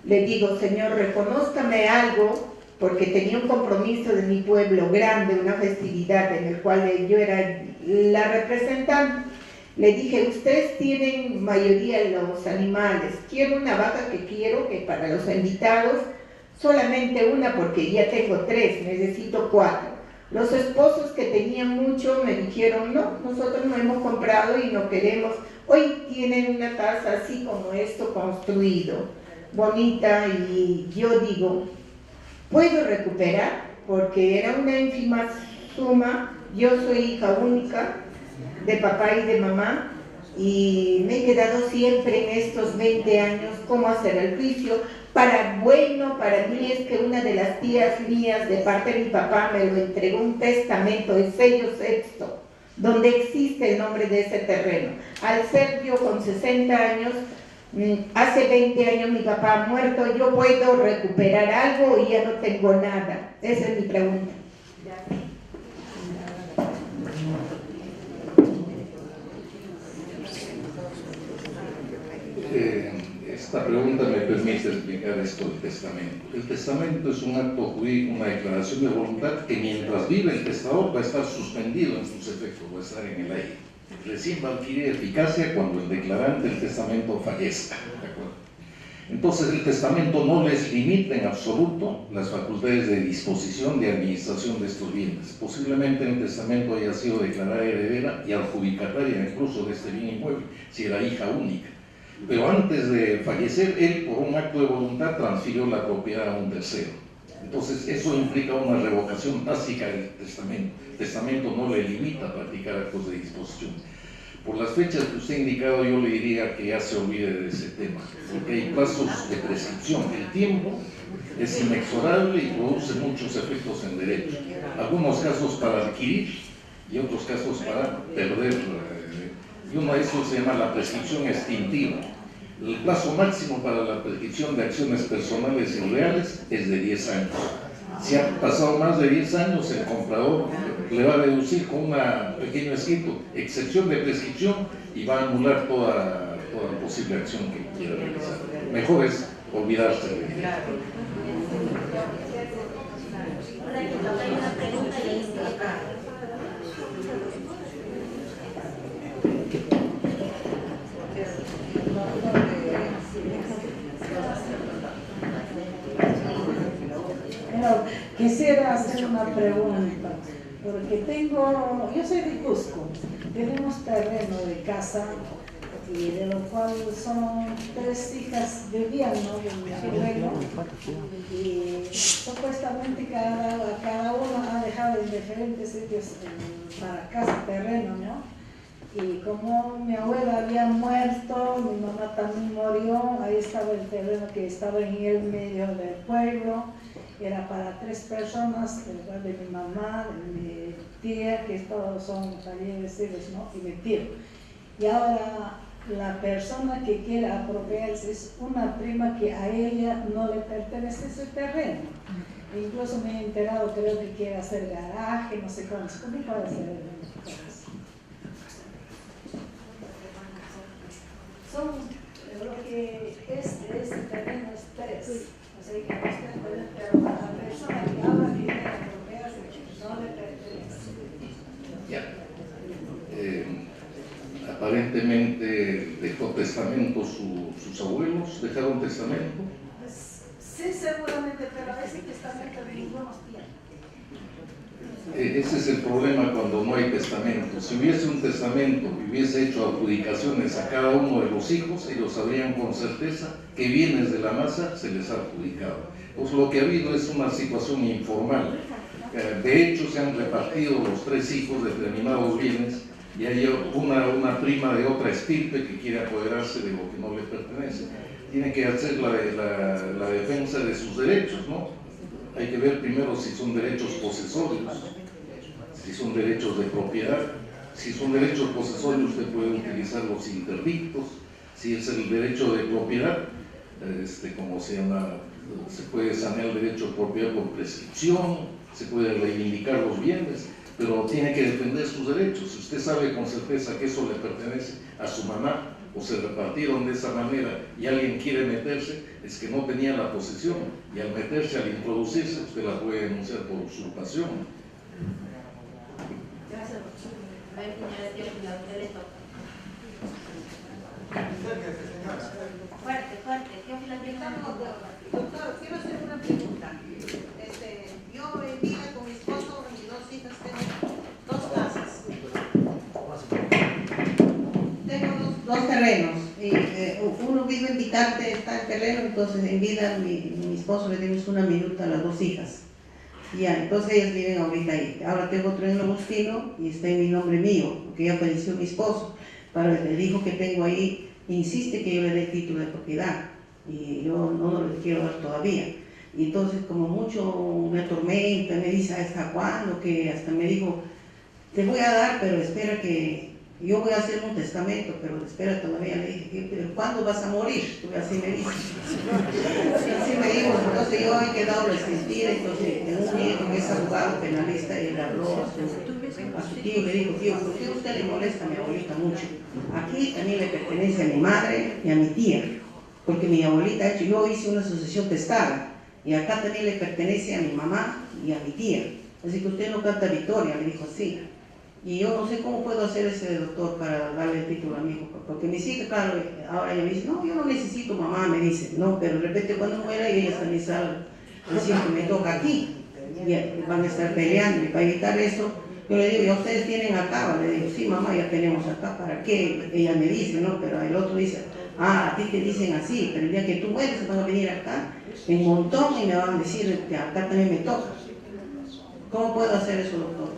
le digo, señor, reconózcame algo, porque tenía un compromiso de mi pueblo grande, una festividad en el cual yo era la representante. Le dije, ustedes tienen mayoría los animales, quiero una vaca que para los invitados, solamente una porque ya tengo 3, necesito 4. Los esposos que tenían mucho me dijeron, no, nosotros no hemos comprado y no queremos. Hoy tienen una casa así como esto construido, bonita, y yo digo, ¿puedo recuperar? Porque era una ínfima suma, yo soy hija única de papá y de mamá, y me he quedado siempre en estos 20 años cómo hacer el juicio. Para mí es que una de las tías mías de parte de mi papá me lo entregó un testamento, el sello sexto, donde existe el nombre de ese terreno. Al ser yo con 60 años, hace 20 años mi papá ha muerto, ¿yo puedo recuperar algo o ya no tengo nada? Esa es mi pregunta. Esta pregunta me permite explicar esto del testamento. El testamento es un acto jurídico, una declaración de voluntad que mientras vive el testador va a estar suspendido en sus efectos, va a estar en el aire. Recién va a adquirir eficacia cuando el declarante del testamento fallezca. ¿De acuerdo? Entonces el testamento no les limita en absoluto las facultades de disposición, de administración de estos bienes. Posiblemente el testamento haya sido declarada heredera y adjudicataria incluso de este bien inmueble, si era hija única. Pero antes de fallecer, él por un acto de voluntad transfirió la propiedad a un tercero. Entonces eso implica una revocación básica del testamento. El testamento no le limita a practicar actos de disposición. Por las fechas que usted ha indicado, yo le diría que ya se olvide de ese tema, porque hay plazos de prescripción. El tiempo es inexorable y produce muchos efectos en derecho. Algunos casos para adquirir y otros casos para perder. Y uno de esos se llama la prescripción extintiva. El plazo máximo para la prescripción de acciones personales y reales es de 10 años. Si ha pasado más de 10 años, el comprador le va a deducir con un pequeño escrito excepción de prescripción y va a anular toda posible acción que quiera realizar. Mejor es olvidarse de ello. Hay una pregunta y ahí está acá. Bueno, quisiera hacer una pregunta, porque yo soy de Cusco, tenemos terreno de casa, y de lo cual son 3 hijas vivían, ¿no?, de mi abuelo, y supuestamente cada uno ha dejado en diferentes sitios para casa terreno, ¿no? Y como mi abuela había muerto, mi mamá también murió, ahí estaba el terreno que estaba en el medio del pueblo, era para 3 personas, en lugar de mi mamá, de mi tía, que todos son fallecidos, ¿no?, y mi tío. Y ahora la persona que quiere apropiarse es una prima que a ella no le pertenece ese terreno. Incluso me he enterado, creo que quiere hacer garaje, no sé cómo puede hacer cosas. Son lo que ese terreno es 3. O sea, que usted puede, pero a la persona que ahora quiere apropiarse no le pertenece. Ya. Aparentemente dejó testamento sus abuelos, dejaron testamento. Pues, sí, seguramente, pero ese testamento ninguno tiene. Ese es el problema cuando no hay testamento. Si hubiese un testamento que hubiese hecho adjudicaciones a cada uno de los hijos, ellos sabrían con certeza que bienes de la masa se les ha adjudicado. Pues lo que ha habido es una situación informal. De hecho, se han repartido los 3 hijos determinados bienes y hay una prima de otra estirpe que quiere apoderarse de lo que no le pertenece. Tiene que hacer la defensa de sus derechos, ¿no? Hay que ver primero si son derechos posesorios, si son derechos de propiedad. Si son derechos posesorios, usted puede utilizar los interdictos. Si es el derecho de propiedad, como se llama, se puede sanear el derecho de propiedad por prescripción, se puede reivindicar los bienes, pero tiene que defender sus derechos. Si usted sabe con certeza que eso le pertenece a su mamá o se repartieron de esa manera y alguien quiere meterse, es que no tenía la posesión, y al meterse, al introducirse, usted la puede denunciar por usurpación. Gracias. A ver, señora, a usted le toca. Fuerte. ¿Qué opina la pregunta? Doctor, quiero hacer una pregunta. Yo vivía con mi esposo y 2 hijas, tengo 2 casas. Tengo dos terrenos. Uno vive en Vitarte, está el terreno, entonces en vida mi esposo le dimos una minuta a las 2 hijas. Ya, entonces ellas viven ahorita ahí. Ahora tengo otro en Agustino y está en mi nombre mío, porque ya falleció mi esposo. Pero el hijo que tengo ahí insiste que yo le dé el título de propiedad y yo no le quiero dar todavía. Y entonces como mucho me atormenta, me dice ¿hasta cuándo? Que hasta me dijo, te voy a dar, pero espera que yo voy a hacer un testamento, pero espera todavía. Le dije, ¿pero cuándo vas a morir? Así me dice. Así me dijo, entonces yo he quedado resentida. Entonces un hijo que es abogado penalista, él habló a su tío y le dijo, tío, ¿por qué usted le molesta a mi abuelita mucho? Aquí también le pertenece a mi madre y a mi tía, porque mi abuelita, yo hice una sucesión testada, y acá también le pertenece a mi mamá y a mi tía. Así que usted no canta victoria, le dijo así. Y yo no sé cómo puedo hacer ese doctor para darle el título a mi hijo, porque mis hijas, claro, ahora ella me dice, no, yo no necesito mamá, me dice, no, pero de repente cuando muera ellas también saben decir que me toca aquí, y van a estar peleando, y para evitar eso, yo le digo, ¿ya ustedes tienen acá? Le digo, sí mamá, ya tenemos acá, ¿para qué? Ella me dice, no, pero el otro dice, a ti te dicen así, pero el día que tú mueres van a venir acá en montón y me van a decir que acá también me toca. ¿Cómo puedo hacer eso, doctor?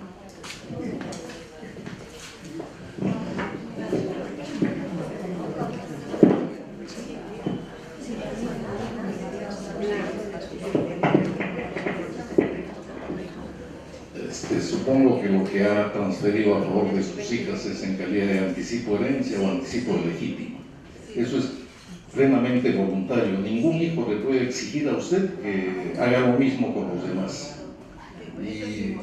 que ha transferido a favor de sus hijas es en calidad de anticipo de herencia o anticipo legítimo. Eso es plenamente voluntario. Ningún hijo le puede exigir a usted que haga lo mismo con los demás. Y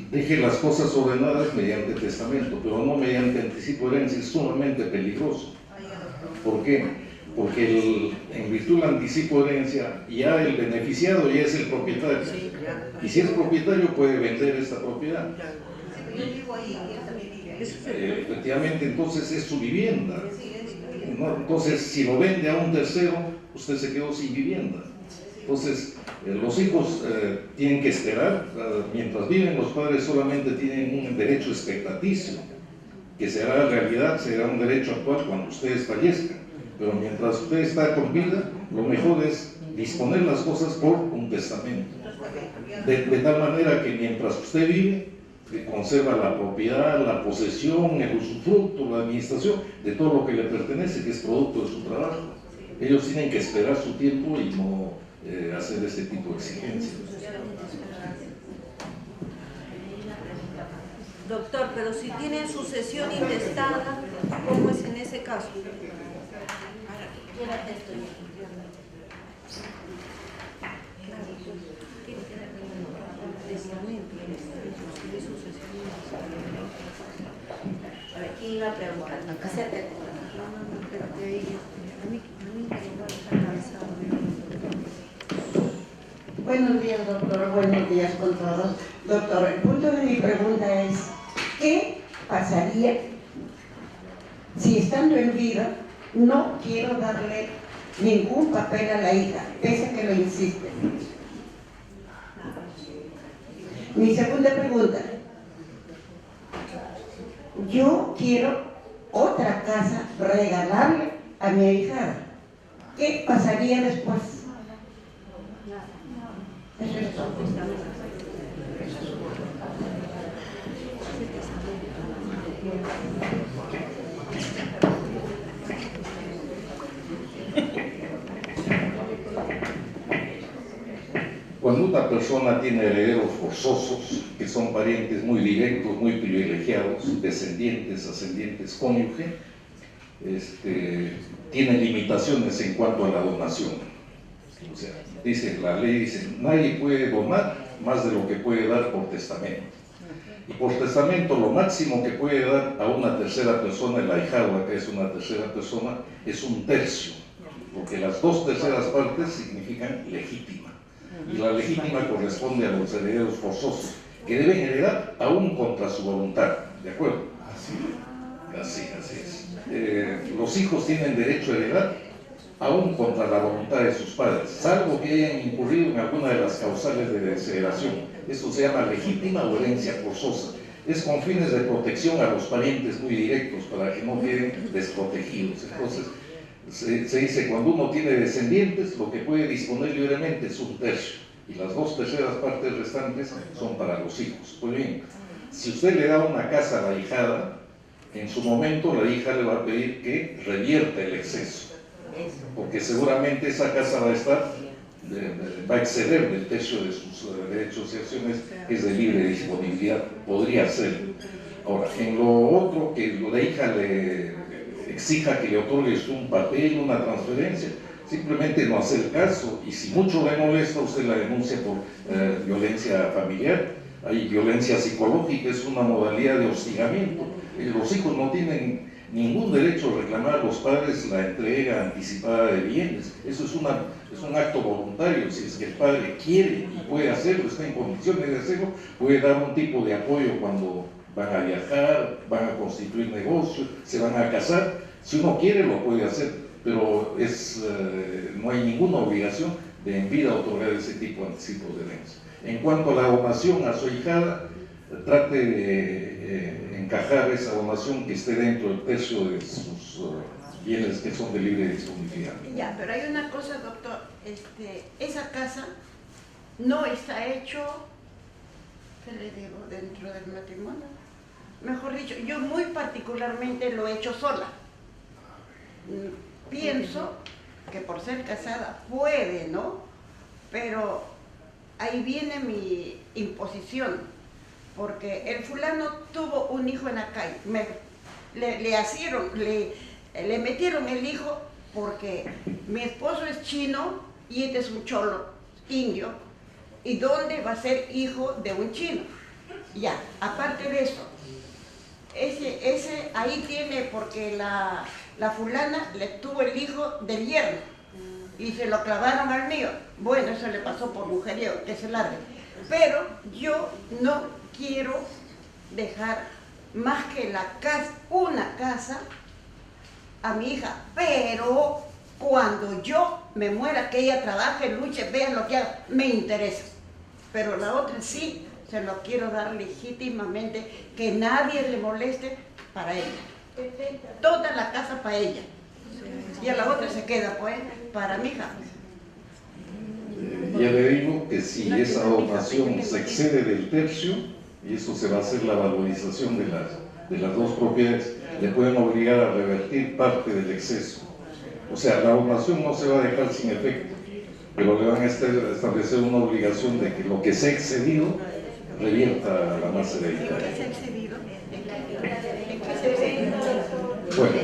deje las cosas ordenadas mediante testamento, pero no mediante anticipo de herencia. Es sumamente peligroso. ¿Por qué? Porque en virtud del anticipo de herencia ya el beneficiado ya es el propietario, y si es propietario puede vender esta propiedad. Efectivamente, entonces es su vivienda, ¿no? Entonces si lo vende a un tercero, usted se quedó sin vivienda. Entonces los hijos tienen que esperar. Mientras viven, los padres solamente tienen un derecho expectaticio, que será realidad, será un derecho actual cuando ustedes fallezcan. Pero mientras usted está con vida, lo mejor es disponer las cosas por un testamento. De tal manera que mientras usted vive, conserva la propiedad, la posesión, el usufructo, la administración de todo lo que le pertenece, que es producto de su trabajo. Ellos tienen que esperar su tiempo y no hacer este tipo de exigencias. Doctor, pero si tienen sucesión intestada, ¿cómo es en ese caso? Aquí iba a preguntar, acércate. Buenos días, doctor. Buenos días con todos. Doctor, el punto de mi pregunta es, ¿qué pasaría si estando en vida no quiero darle ningún papel a la hija, pese a que lo insiste? Mi segunda pregunta, yo quiero otra casa regalarle a mi ahijada. ¿Qué pasaría después? Eso es todo. Cuando una persona tiene herederos forzosos, que son parientes muy directos, muy privilegiados, descendientes, ascendientes, cónyuge, tiene limitaciones en cuanto a la donación. O sea, la ley dice, nadie puede donar más de lo que puede dar por testamento. Y por testamento lo máximo que puede dar a una tercera persona, el ahijado, que es una tercera persona, es 1/3, porque las 2/3 partes significan legítima. Y la legítima corresponde a los herederos forzosos, que deben heredar aún contra su voluntad, ¿de acuerdo? Así es. Los hijos tienen derecho a heredar aún contra la voluntad de sus padres, salvo que hayan incurrido en alguna de las causales de desheredación. Esto se llama legítima o herencia forzosa. Es con fines de protección a los parientes muy directos, para que no queden desprotegidos. Entonces, se dice, cuando uno tiene descendientes, lo que puede disponer libremente es 1/3, y las 2/3 partes restantes son para los hijos. Pues bien, si usted le da una casa a la ahijada, en su momento la hija le va a pedir que revierta el exceso, porque seguramente esa casa va a exceder del techo de sus derechos y acciones, que es de libre disponibilidad, podría ser. Ahora, en lo otro, que la hija le exija que le otorgues un papel, una transferencia, simplemente no hacer caso, y si mucho le molesta, usted la denuncia por violencia familiar. Hay violencia psicológica, es una modalidad de hostigamiento. Los hijos no tienen ningún derecho a reclamar a los padres la entrega anticipada de bienes. Eso es un acto voluntario. Si es que el padre quiere y puede hacerlo, está en condiciones de hacerlo, puede dar un tipo de apoyo cuando van a viajar, van a constituir negocios, se van a casar. Si uno quiere lo puede hacer, pero no hay ninguna obligación de en vida otorgar ese tipo de anticipos de herencia. En cuanto a la donación a su ahijada, trate de encajar esa donación que esté dentro del tercio de sus bienes que son de libre disponibilidad. Ya, pero hay una cosa, doctor, esa casa no está hecho, ¿qué le digo?, dentro del matrimonio. Mejor dicho, yo muy particularmente lo he hecho sola. Pienso que por ser casada puede, ¿no? Pero ahí viene mi imposición. porque el fulano tuvo un hijo en la calle, le metieron el hijo porque mi esposo es chino y este es un cholo indio, ¿y dónde va a ser hijo de un chino? Ya, aparte de eso, ese ahí tiene, porque la fulana le tuvo el hijo del yerno y se lo clavaron al mío. Bueno, eso le pasó por mujeriego, que se largue. Pero yo no quiero dejar más que una casa a mi hija, pero cuando yo me muera, que ella trabaje, luche, vea lo que haga, me interesa. Pero la otra sí, se lo quiero dar legítimamente, que nadie le moleste, para ella. Toda la casa para ella. Y a la otra se queda, pues, para mi hija. Ya le digo que si esa donación se excede del tercio, y eso se va a hacer la valorización de las dos propiedades, le pueden obligar a revertir parte del exceso. O sea, la donación no se va a dejar sin efecto, pero le van a establecer una obligación de que lo que se ha excedido revierta a la masa hereditaria. Bueno,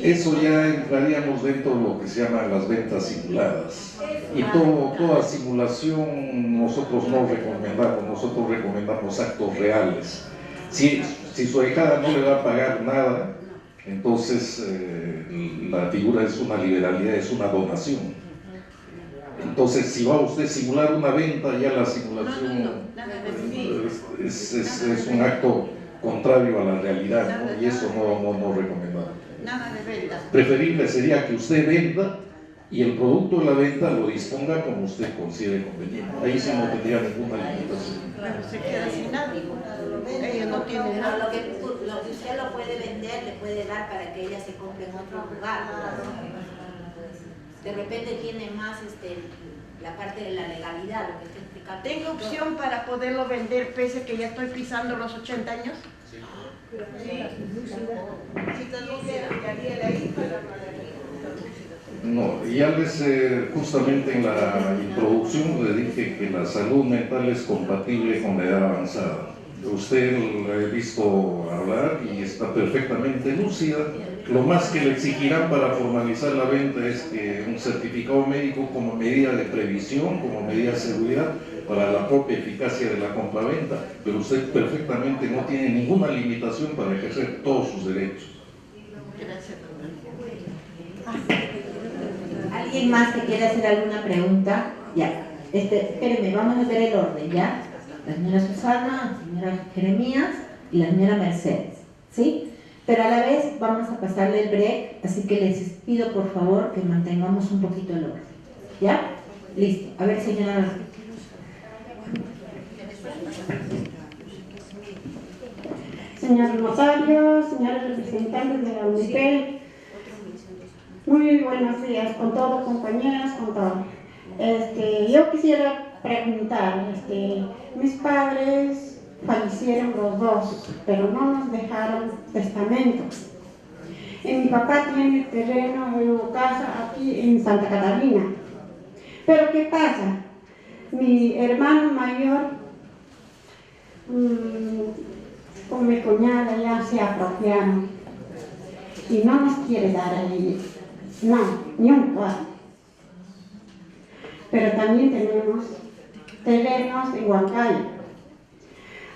eso ya entraríamos dentro de lo que se llaman las ventas simuladas. Y toda simulación nosotros no recomendamos, nosotros recomendamos actos reales. Si su ahijada no le va a pagar nada, entonces la figura es una liberalidad, es una donación. Entonces, si va usted a simular una venta, ya la simulación es un acto contrario a la realidad, ¿no? Y eso no recomendamos. Nada de venta. Preferible sería que usted venda y el producto de la venta lo disponga como usted considere conveniente. Ahí sí no tendría ninguna limitación. Pero se queda sin nada. Ella no tiene nada. Lo que usted lo puede vender, le puede dar para que ella se compre en otro lugar. De repente tiene más la parte de la legalidad, lo que está explicando. ¿Tengo opción para poderlo vender pese a que ya estoy pisando los 80 años? Sí. No, ya justamente en la introducción le dije que la salud mental es compatible con la edad avanzada. Usted la he visto hablar y está perfectamente lúcida. Lo más que le exigirán para formalizar la venta es que un certificado médico como medida de previsión, como medida de seguridad para la propia eficacia de la compraventa, pero usted perfectamente no tiene ninguna limitación para ejercer todos sus derechos. Gracias, ¿Alguien más que quiera hacer alguna pregunta? Ya, espérenme, vamos a hacer el orden, ¿ya? La señora Susana, la señora Jeremías y la señora Mercedes, ¿sí? Pero a la vez vamos a pasarle el break, así que les pido por favor que mantengamos un poquito el orden, ¿ya? Listo, a ver señora. Señor notario, señores representantes de la UNIPE, muy buenos días con todos, compañeras, con todo. Yo quisiera preguntar, mis padres fallecieron los dos, pero no nos dejaron testamento. Mi papá tiene terreno, casa aquí en Santa Catarina. Pero ¿qué pasa? Mi hermano mayor con mi cuñada ya se apropiaron y no nos quiere dar ahí, no, ni un cuarto. Pero también tenemos terrenos en Huancayo.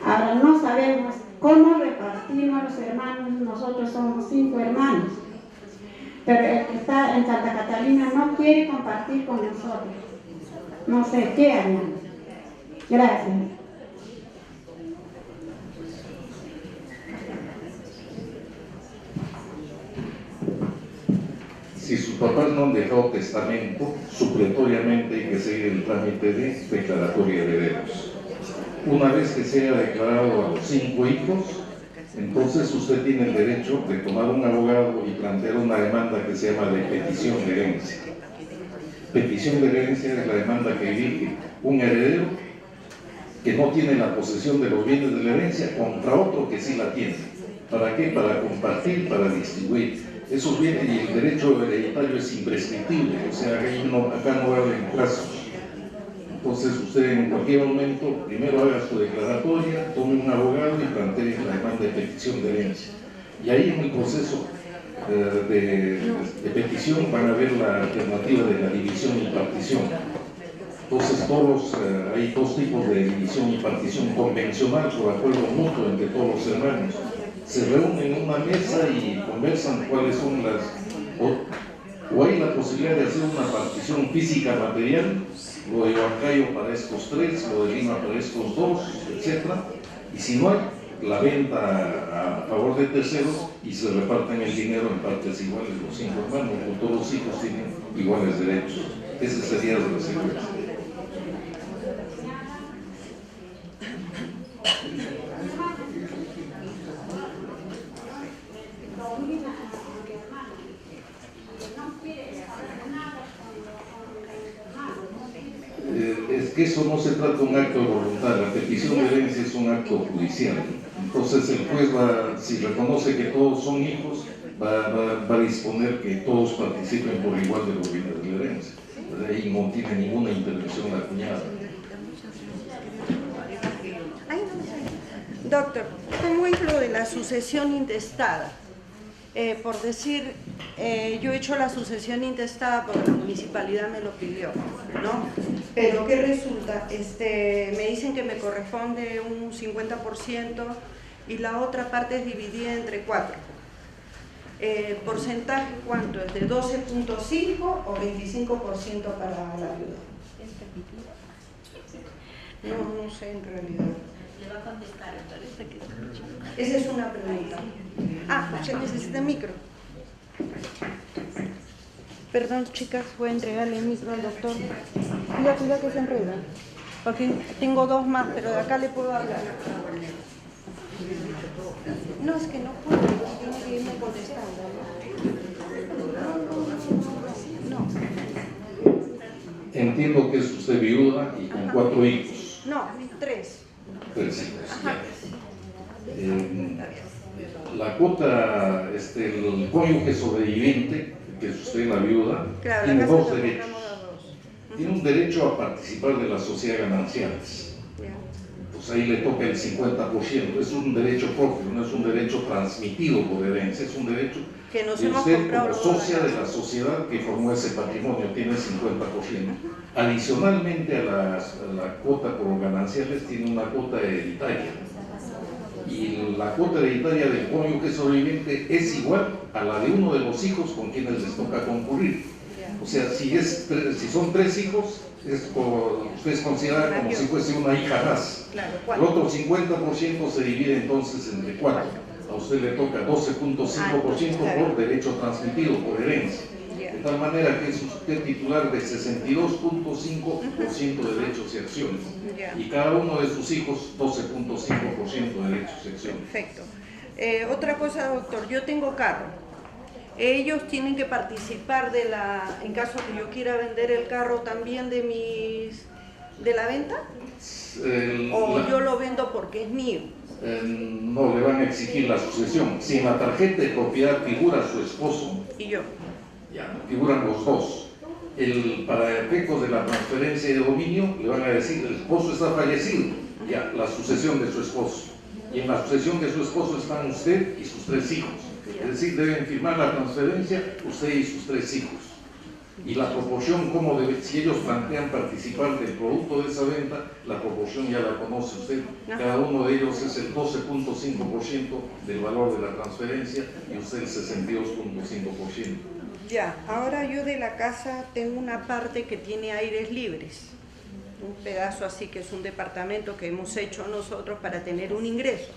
Ahora no sabemos cómo repartimos los hermanos, nosotros somos 5 hermanos, pero el que está en Santa Catarina no quiere compartir con nosotros. No sé qué haremos. Gracias. Si sus papás no han dejado testamento, supletoriamente hay que seguir el trámite de declaratoria de herederos. Una vez que se haya declarado a los 5 hijos, entonces usted tiene el derecho de tomar un abogado y plantear una demanda que se llama de petición de herencia. Petición de herencia es la demanda que dirige un heredero que no tiene la posesión de los bienes de la herencia contra otro que sí la tiene. ¿Para qué? Para compartir, para distribuir. Esos bienes y el derecho hereditario es imprescriptible, o sea, acá no va a haber plazos. Entonces usted en cualquier momento primero haga su declaratoria, tome un abogado y plantee la demanda de petición de herencia. Y ahí en el proceso de petición van a ver la alternativa de la división y partición. Entonces hay dos tipos de división y partición: convencional por acuerdo mutuo entre todos los hermanos. Se reúnen en una mesa y conversan cuáles son las... O hay la posibilidad de hacer una partición física material, lo de Huancayo para estos tres, lo de Lima para estos dos, etc. Y si no hay, la venta a favor de terceros y se reparten el dinero en partes iguales los 5 hermanos, con todos los hijos tienen iguales derechos. Ese sería la secuencia. Es que eso no se trata de un acto de voluntad, la petición de herencia es un acto judicial. Entonces el juez si reconoce que todos son hijos, va a disponer que todos participen por igual de los bienes de la herencia. Ahí no tiene ninguna intervención la cuñada. Doctor, ¿cómo es lo de la sucesión intestada? Por decir, yo he hecho la sucesión intestada porque la municipalidad me lo pidió, ¿no? Pero ¿qué resulta? Me dicen que me corresponde un 50% y la otra parte es dividida entre 4. ¿Porcentaje cuánto es? ¿De 12.5 o 25% para la viuda? No sé en realidad. Le va a contestar, entonces. Esa es una pregunta. ¿Usted necesita micro? Perdón, chicas, voy a entregarle el micro al doctor. Cuida que se enreda. Porque tengo 2 más, pero de acá le puedo hablar. No, es que no puedo, tiene que irme contestando. No. Entiendo que es usted viuda y con 4 hijos. No, 3. 3 hijos. La cuota, el cónyuge sobreviviente, que es usted la viuda, claro, tiene la 2 derechos. Tiene un derecho a participar de la sociedad gananciales. Pues ahí le toca el 50%. Es un derecho propio, no es un derecho transmitido por herencia, es un derecho que nos de hemos usted comprado como socia de la sociedad que formó ese patrimonio, tiene el 50%. Adicionalmente a la cuota por gananciales tiene una cuota hereditaria. Y la cuota hereditaria del cónyuge sobreviviente es igual a la de uno de los hijos con quienes les toca concurrir. O sea, si son 3 hijos, usted es considerada como si fuese una hija más. El otro 50% se divide entonces entre 4. A usted le toca 12.5% por derecho transmitido, por herencia. De tal manera que es usted titular de 62.5% de derechos y acciones. Y cada uno de sus hijos 12.5% de derechos y acciones. Perfecto. Otra cosa, doctor, yo tengo carro. Ellos tienen que participar en caso que yo quiera vender el carro también de la venta. ¿O yo lo vendo porque es mío? No, le van a exigir la sucesión. Si en la tarjeta de propiedad figura su esposo, y yo, ya, figuran los dos. Para efectos de la transferencia de dominio, le van a decir: el esposo está fallecido, ya, la sucesión de su esposo. Y en la sucesión de su esposo están usted y sus 3 hijos. Es decir, deben firmar la transferencia usted y sus 3 hijos. Y la proporción, si ellos plantean participar del producto de esa venta, la proporción ya la conoce usted. Cada uno de ellos es el 12.5% del valor de la transferencia y usted el 62.5%. Ya, ahora yo de la casa tengo una parte que tiene aires libres. Un pedazo así que es un departamento que hemos hecho nosotros para tener un ingreso,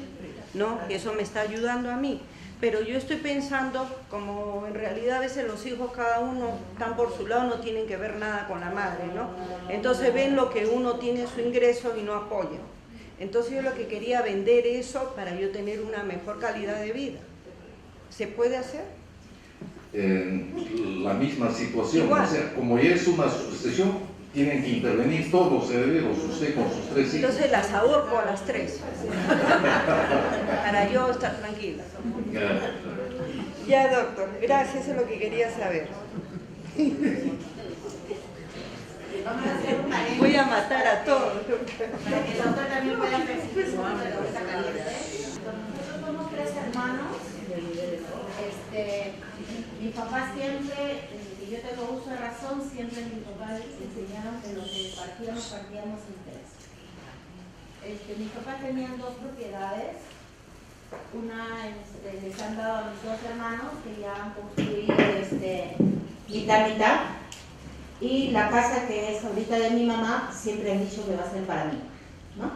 ¿no? Y eso me está ayudando a mí. Pero yo estoy pensando, como en realidad a veces los hijos cada uno están por su lado, no tienen que ver nada con la madre, ¿no? Entonces ven lo que uno tiene su ingreso y no apoyan. Entonces yo lo que quería vender eso para yo tener una mejor calidad de vida. ¿Se puede hacer? La misma situación, igual. O sea, como ya es una sucesión, tienen que intervenir todos los herederos, usted con sus 3 hijos. Entonces las ahorco a las 3, para yo estar tranquila. Ya, doctor, gracias, eso es lo que quería saber. Vamos a hacer un Voy a matar a todos. Para que el doctor también pueda percibir su nombre de ahorita caliente. Nosotros somos 3 hermanos. Mi papá siempre, desde que yo tengo uso de razón, siempre mis papás enseñaron que lo que partíamos en 3. Mis papás tenían 2 propiedades. Una les han dado a mis 2 hermanos que ya han construido mitad. Y la casa que es ahorita de mi mamá, siempre han dicho que va a ser para mí, ¿no?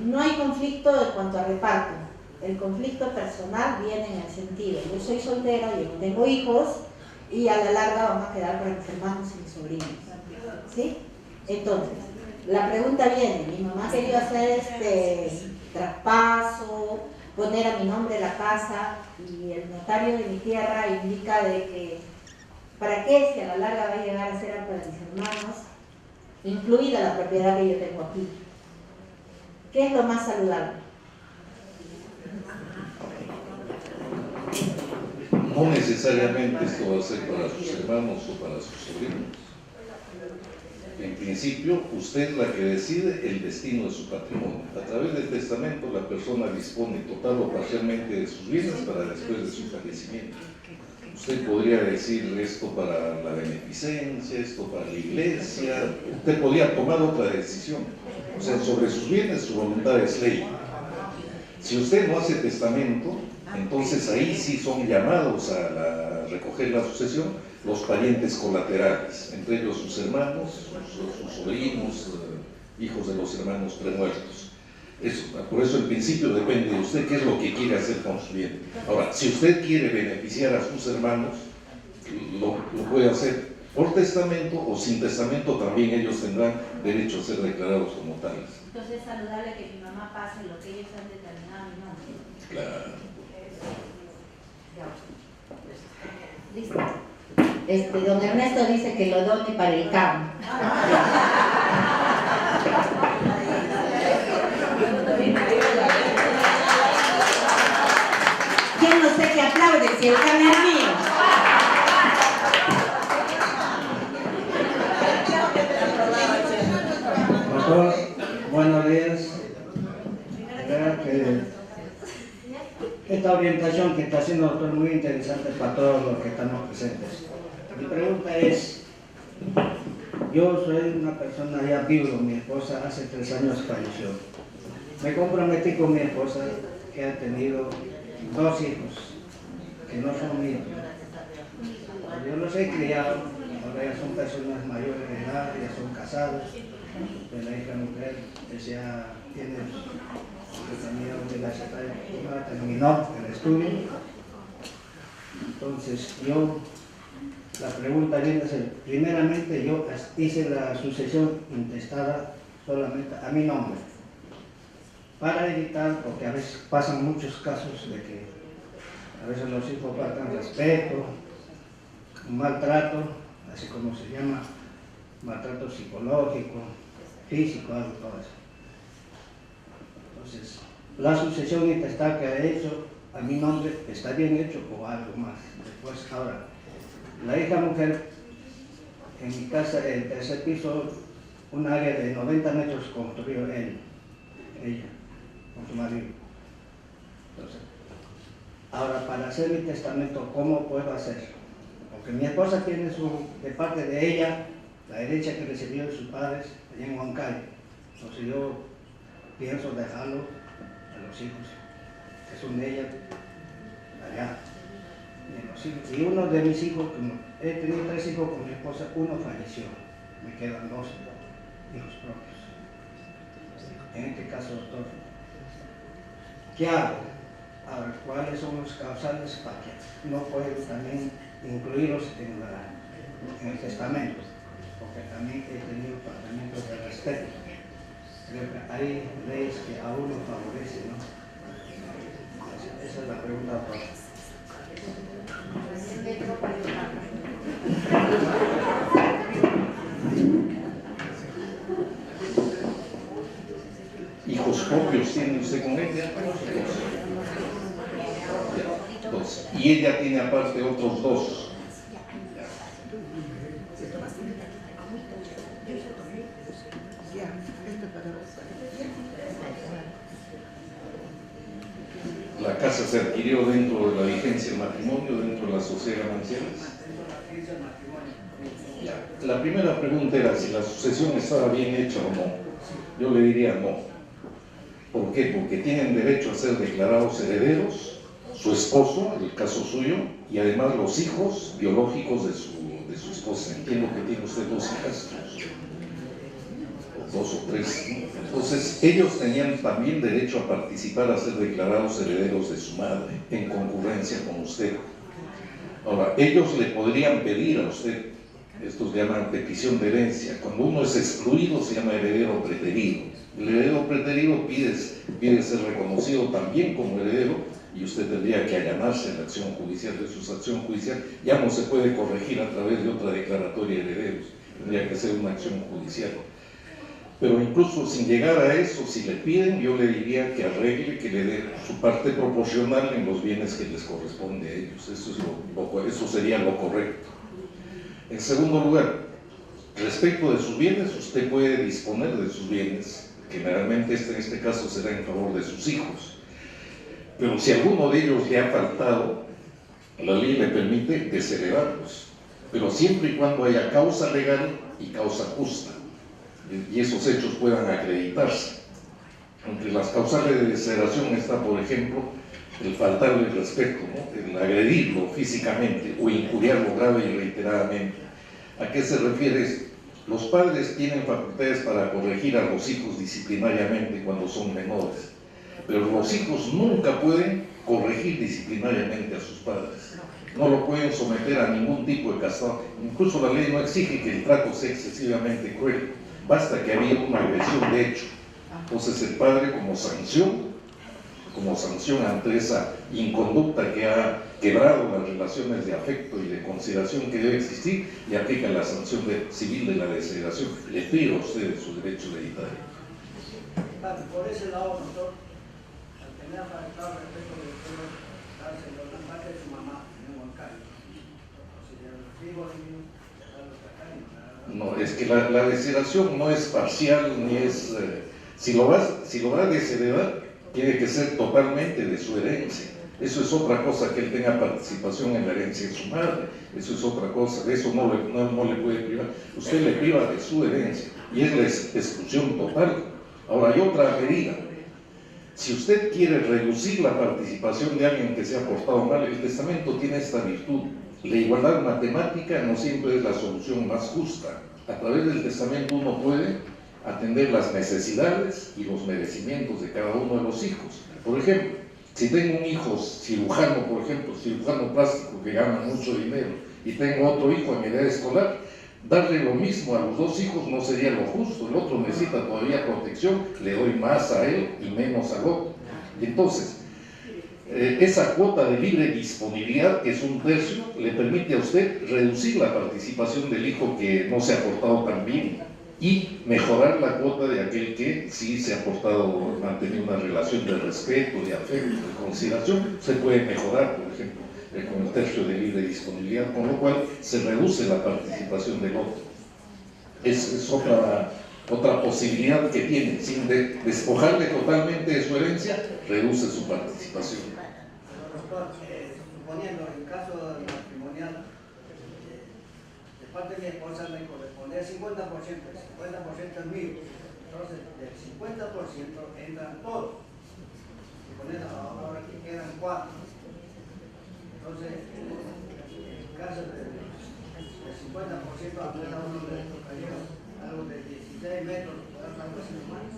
No hay conflicto en cuanto a reparto. El conflicto personal viene en el sentido, yo soy soltera, yo no tengo hijos y a la larga vamos a quedar para mis hermanos y mis sobrinos, ¿sí? Entonces, la pregunta viene, mi mamá quería hacer traspaso, poner a mi nombre la casa y el notario de mi tierra indica de que ¿para qué si a la larga va a llegar a ser para mis hermanos, incluida la propiedad que yo tengo aquí? ¿Qué es lo más saludable? No necesariamente esto va a ser para sus hermanos o para sus sobrinos. En principio, usted es la que decide el destino de su patrimonio. A través del testamento, la persona dispone total o parcialmente de sus bienes para después de su fallecimiento. Usted podría decir esto para la beneficencia, esto para la iglesia. Usted podría tomar otra decisión. O sea, sobre sus bienes, su voluntad es ley. Si usted no hace testamento, entonces ahí sí son llamados a recoger la sucesión los parientes colaterales, entre ellos sus hermanos, sus sobrinos, hijos de los hermanos premuertos. Por eso el principio depende de usted, qué es lo que quiere hacer con su bien. Ahora, si usted quiere beneficiar a sus hermanos, lo puede hacer por testamento o sin testamento, también ellos tendrán derecho a ser declarados como tales. Entonces es saludable que mi mamá pase lo que ellos han determinado a mi nombre. Claro. Listo. Don Ernesto dice que lo done para el CAM. Yo no sé qué aplaude si el CAM es mío. Doctor, buenos días. Esta orientación que está haciendo el doctor es muy interesante para todos los que estamos presentes. Mi pregunta es, yo soy una persona ya viudo, mi esposa hace 3 años falleció. Me comprometí con mi esposa que ha tenido 2 hijos, que no son míos. Yo los he criado, ahora ya son personas mayores de edad, ya son casados. De la hija mujer, ella tiene también terminó el estudio. Entonces la pregunta viene a ser, primeramente yo hice la sucesión intestada solamente a mi nombre, para evitar, porque a veces pasan muchos casos de que a veces los hijos faltan respeto, maltrato, así como se llama, maltrato psicológico, físico, algo todo eso. Entonces, la sucesión intestada que ha hecho a mi nombre está bien hecho o algo más. Después, ahora, la hija mujer, en mi casa, el tercer piso, un área de 90 metros construyó ella, con su marido. Entonces, ahora, para hacer mi testamento, ¿cómo puedo hacer? Porque mi esposa tiene de parte de ella, la herencia que recibió de sus padres, allá en Huancayo. Entonces yo pienso dejarlo a los hijos, que son de ella, allá. Y uno de mis hijos, como he tenido 3 hijos con mi esposa, uno falleció. Me quedan 2 hijos propios. En este caso, doctor, ¿qué hago? Ahora, ¿cuáles son los causales para que no puedo también incluirlos en el testamento? Porque también he tenido planteamientos de respeto. Creo que hay leyes que a uno favorecen, ¿no? Esa es la pregunta, doctor. ¿Hijos propios tiene usted con ella? 2. Y ella tiene aparte otros 2. heredero dentro de la vigencia del matrimonio, dentro de la sociedad gananciales? Ya. La primera pregunta era si la sucesión estaba bien hecha o no. Yo le diría no. ¿Por qué? Porque tienen derecho a ser declarados herederos, su esposo, en el caso suyo, y además los hijos biológicos de su esposa. Entiendo que tiene usted 2 hijas, o 2 o 3. Entonces, ellos tenían también derecho a participar, a ser declarados herederos de su madre, en concurrencia con usted. Ahora, ellos le podrían pedir a usted, estos llaman petición de herencia. Cuando uno es excluido se llama heredero preterido. El heredero preterido pide ser reconocido también como heredero, y usted tendría que allanarse en la acción judicial. De su acción judicial ya no se puede corregir a través de otra declaratoria de herederos, tendría que ser una acción judicial. Pero incluso sin llegar a eso, si le piden, yo le diría que arregle, que le dé su parte proporcional en los bienes que les corresponde a ellos. Eso sería lo correcto. En segundo lugar, respecto de sus bienes, usted puede disponer de sus bienes. Generalmente en este caso será en favor de sus hijos. Pero si alguno de ellos le ha faltado, la ley le permite desheredarlos. Pero siempre y cuando haya causa legal y causa justa, y esos hechos puedan acreditarse. Entre las causales de desheredación está, por ejemplo, el faltarle el respeto, ¿no? El agredirlo físicamente o injuriarlo grave y reiteradamente. ¿A qué se refiere? Los padres tienen facultades para corregir a los hijos disciplinariamente cuando son menores, pero los hijos nunca pueden corregir disciplinariamente a sus padres. No lo pueden someter a ningún tipo de castigo. Incluso la ley no exige que el trato sea excesivamente cruel. Basta que haya una agresión de hecho. Entonces el padre, como sanción ante esa inconducta que ha quebrado las relaciones de afecto y de consideración que debe existir, le aplica la sanción civil de la desheredación. Le pido a ustedes su derecho hereditario. Por ese lado, doctor, al tener faltado respeto de todo, dárselo la parte de su mamá en un bancario. No, es que la desheredación no es parcial, ni es... si lo va a desheredar, tiene que ser totalmente de su herencia. Eso es otra cosa, que él tenga participación en la herencia de su madre. Eso es otra cosa, de eso no le puede privar. Usted le priva de su herencia, y es la exclusión total. Ahora, hay otra medida. Si usted quiere reducir la participación de alguien que se ha portado mal, el testamento tiene esta virtud. La igualdad matemática no siempre es la solución más justa. A través del testamento uno puede atender las necesidades y los merecimientos de cada uno de los hijos. Por ejemplo, si tengo un hijo cirujano, por ejemplo, cirujano plástico que gana mucho dinero, y tengo otro hijo en edad escolar, darle lo mismo a los 2 hijos no sería lo justo. El otro necesita todavía protección, le doy más a él y menos al otro. Y entonces, esa cuota de libre disponibilidad, que es 1/3, le permite a usted reducir la participación del hijo que no se ha portado tan bien y mejorar la cuota de aquel que sí se ha portado, mantenido una relación de respeto, de afecto, de consideración. Se puede mejorar, por ejemplo, con el 1/3 de libre disponibilidad, con lo cual se reduce la participación del otro. Es otra posibilidad que tiene. Sin despojarle totalmente de su herencia, reduce su participación. Suponiendo el caso matrimonial, de parte de mi esposa me corresponde el 50%, el 50% es mío. Entonces, del 50% entran todos. Suponiendo ahora que quedan 4. Entonces, en el caso del 50%, a cada uno de estos cayó algo de 16 metros, algo así nomás.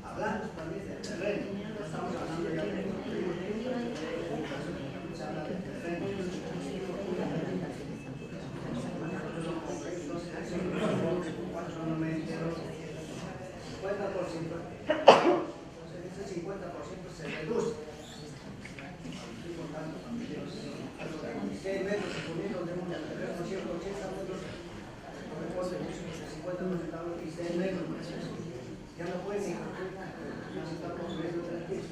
Hablando también del terreno, no estamos hablando ya de se habla del terreno. Entonces, ¿cuántos no me entero? 50%. Entonces, ese 50% se reduce. Estoy contando también. Algo de 16 metros, suponiendo de un terreno 180 metros, corresponde el 50% a los 16 metros. Ya no pueden ni ya se está construyendo 3 pisos.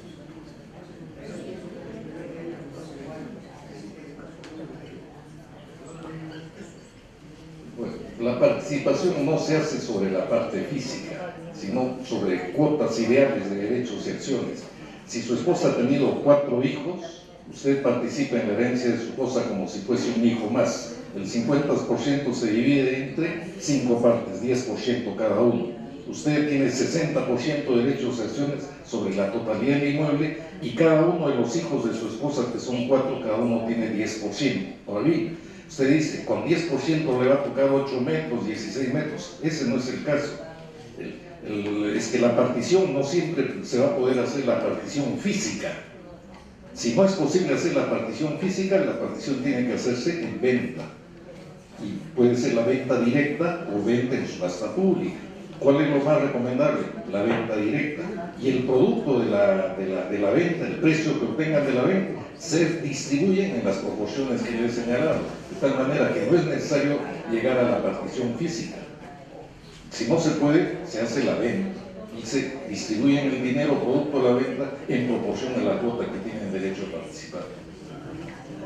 Bueno, la participación no se hace sobre la parte física, sino sobre cuotas ideales de derechos y acciones. Si su esposa ha tenido 4 hijos, usted participa en la herencia de su esposa como si fuese un hijo más. El 50% se divide entre 5 partes, 10% cada uno. Usted tiene 60% de derechos y acciones sobre la totalidad del inmueble y cada uno de los hijos de su esposa, que son 4, cada uno tiene 10%. Ahora bien, usted dice, con 10% le va a tocar 8 metros, 16 metros. Ese no es el caso. Es que la partición no siempre se va a poder hacer la partición física. Si no es posible hacer la partición física, la partición tiene que hacerse en venta. Y puede ser la venta directa o venta en subasta pública. ¿Cuál es lo más recomendable? La venta directa. Y el producto de la venta, el precio que obtengan de la venta, se distribuyen en las proporciones que yo he señalado. De tal manera que no es necesario llegar a la partición física. Si no se puede, se hace la venta y se distribuyen el dinero producto de la venta en proporción a la cuota que tienen derecho a participar.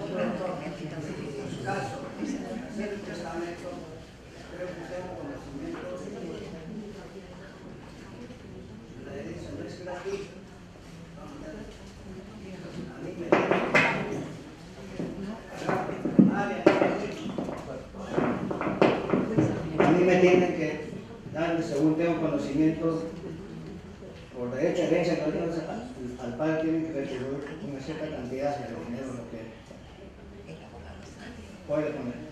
En su caso, hacer un testamento, creo que tengo conocimiento, la herencia no es gratuita. A mí me tienen que dar, según tengo conocimiento, por derecho a herencia, al padre tienen que retribuir una cierta cantidad de dinero, lo que puede poner.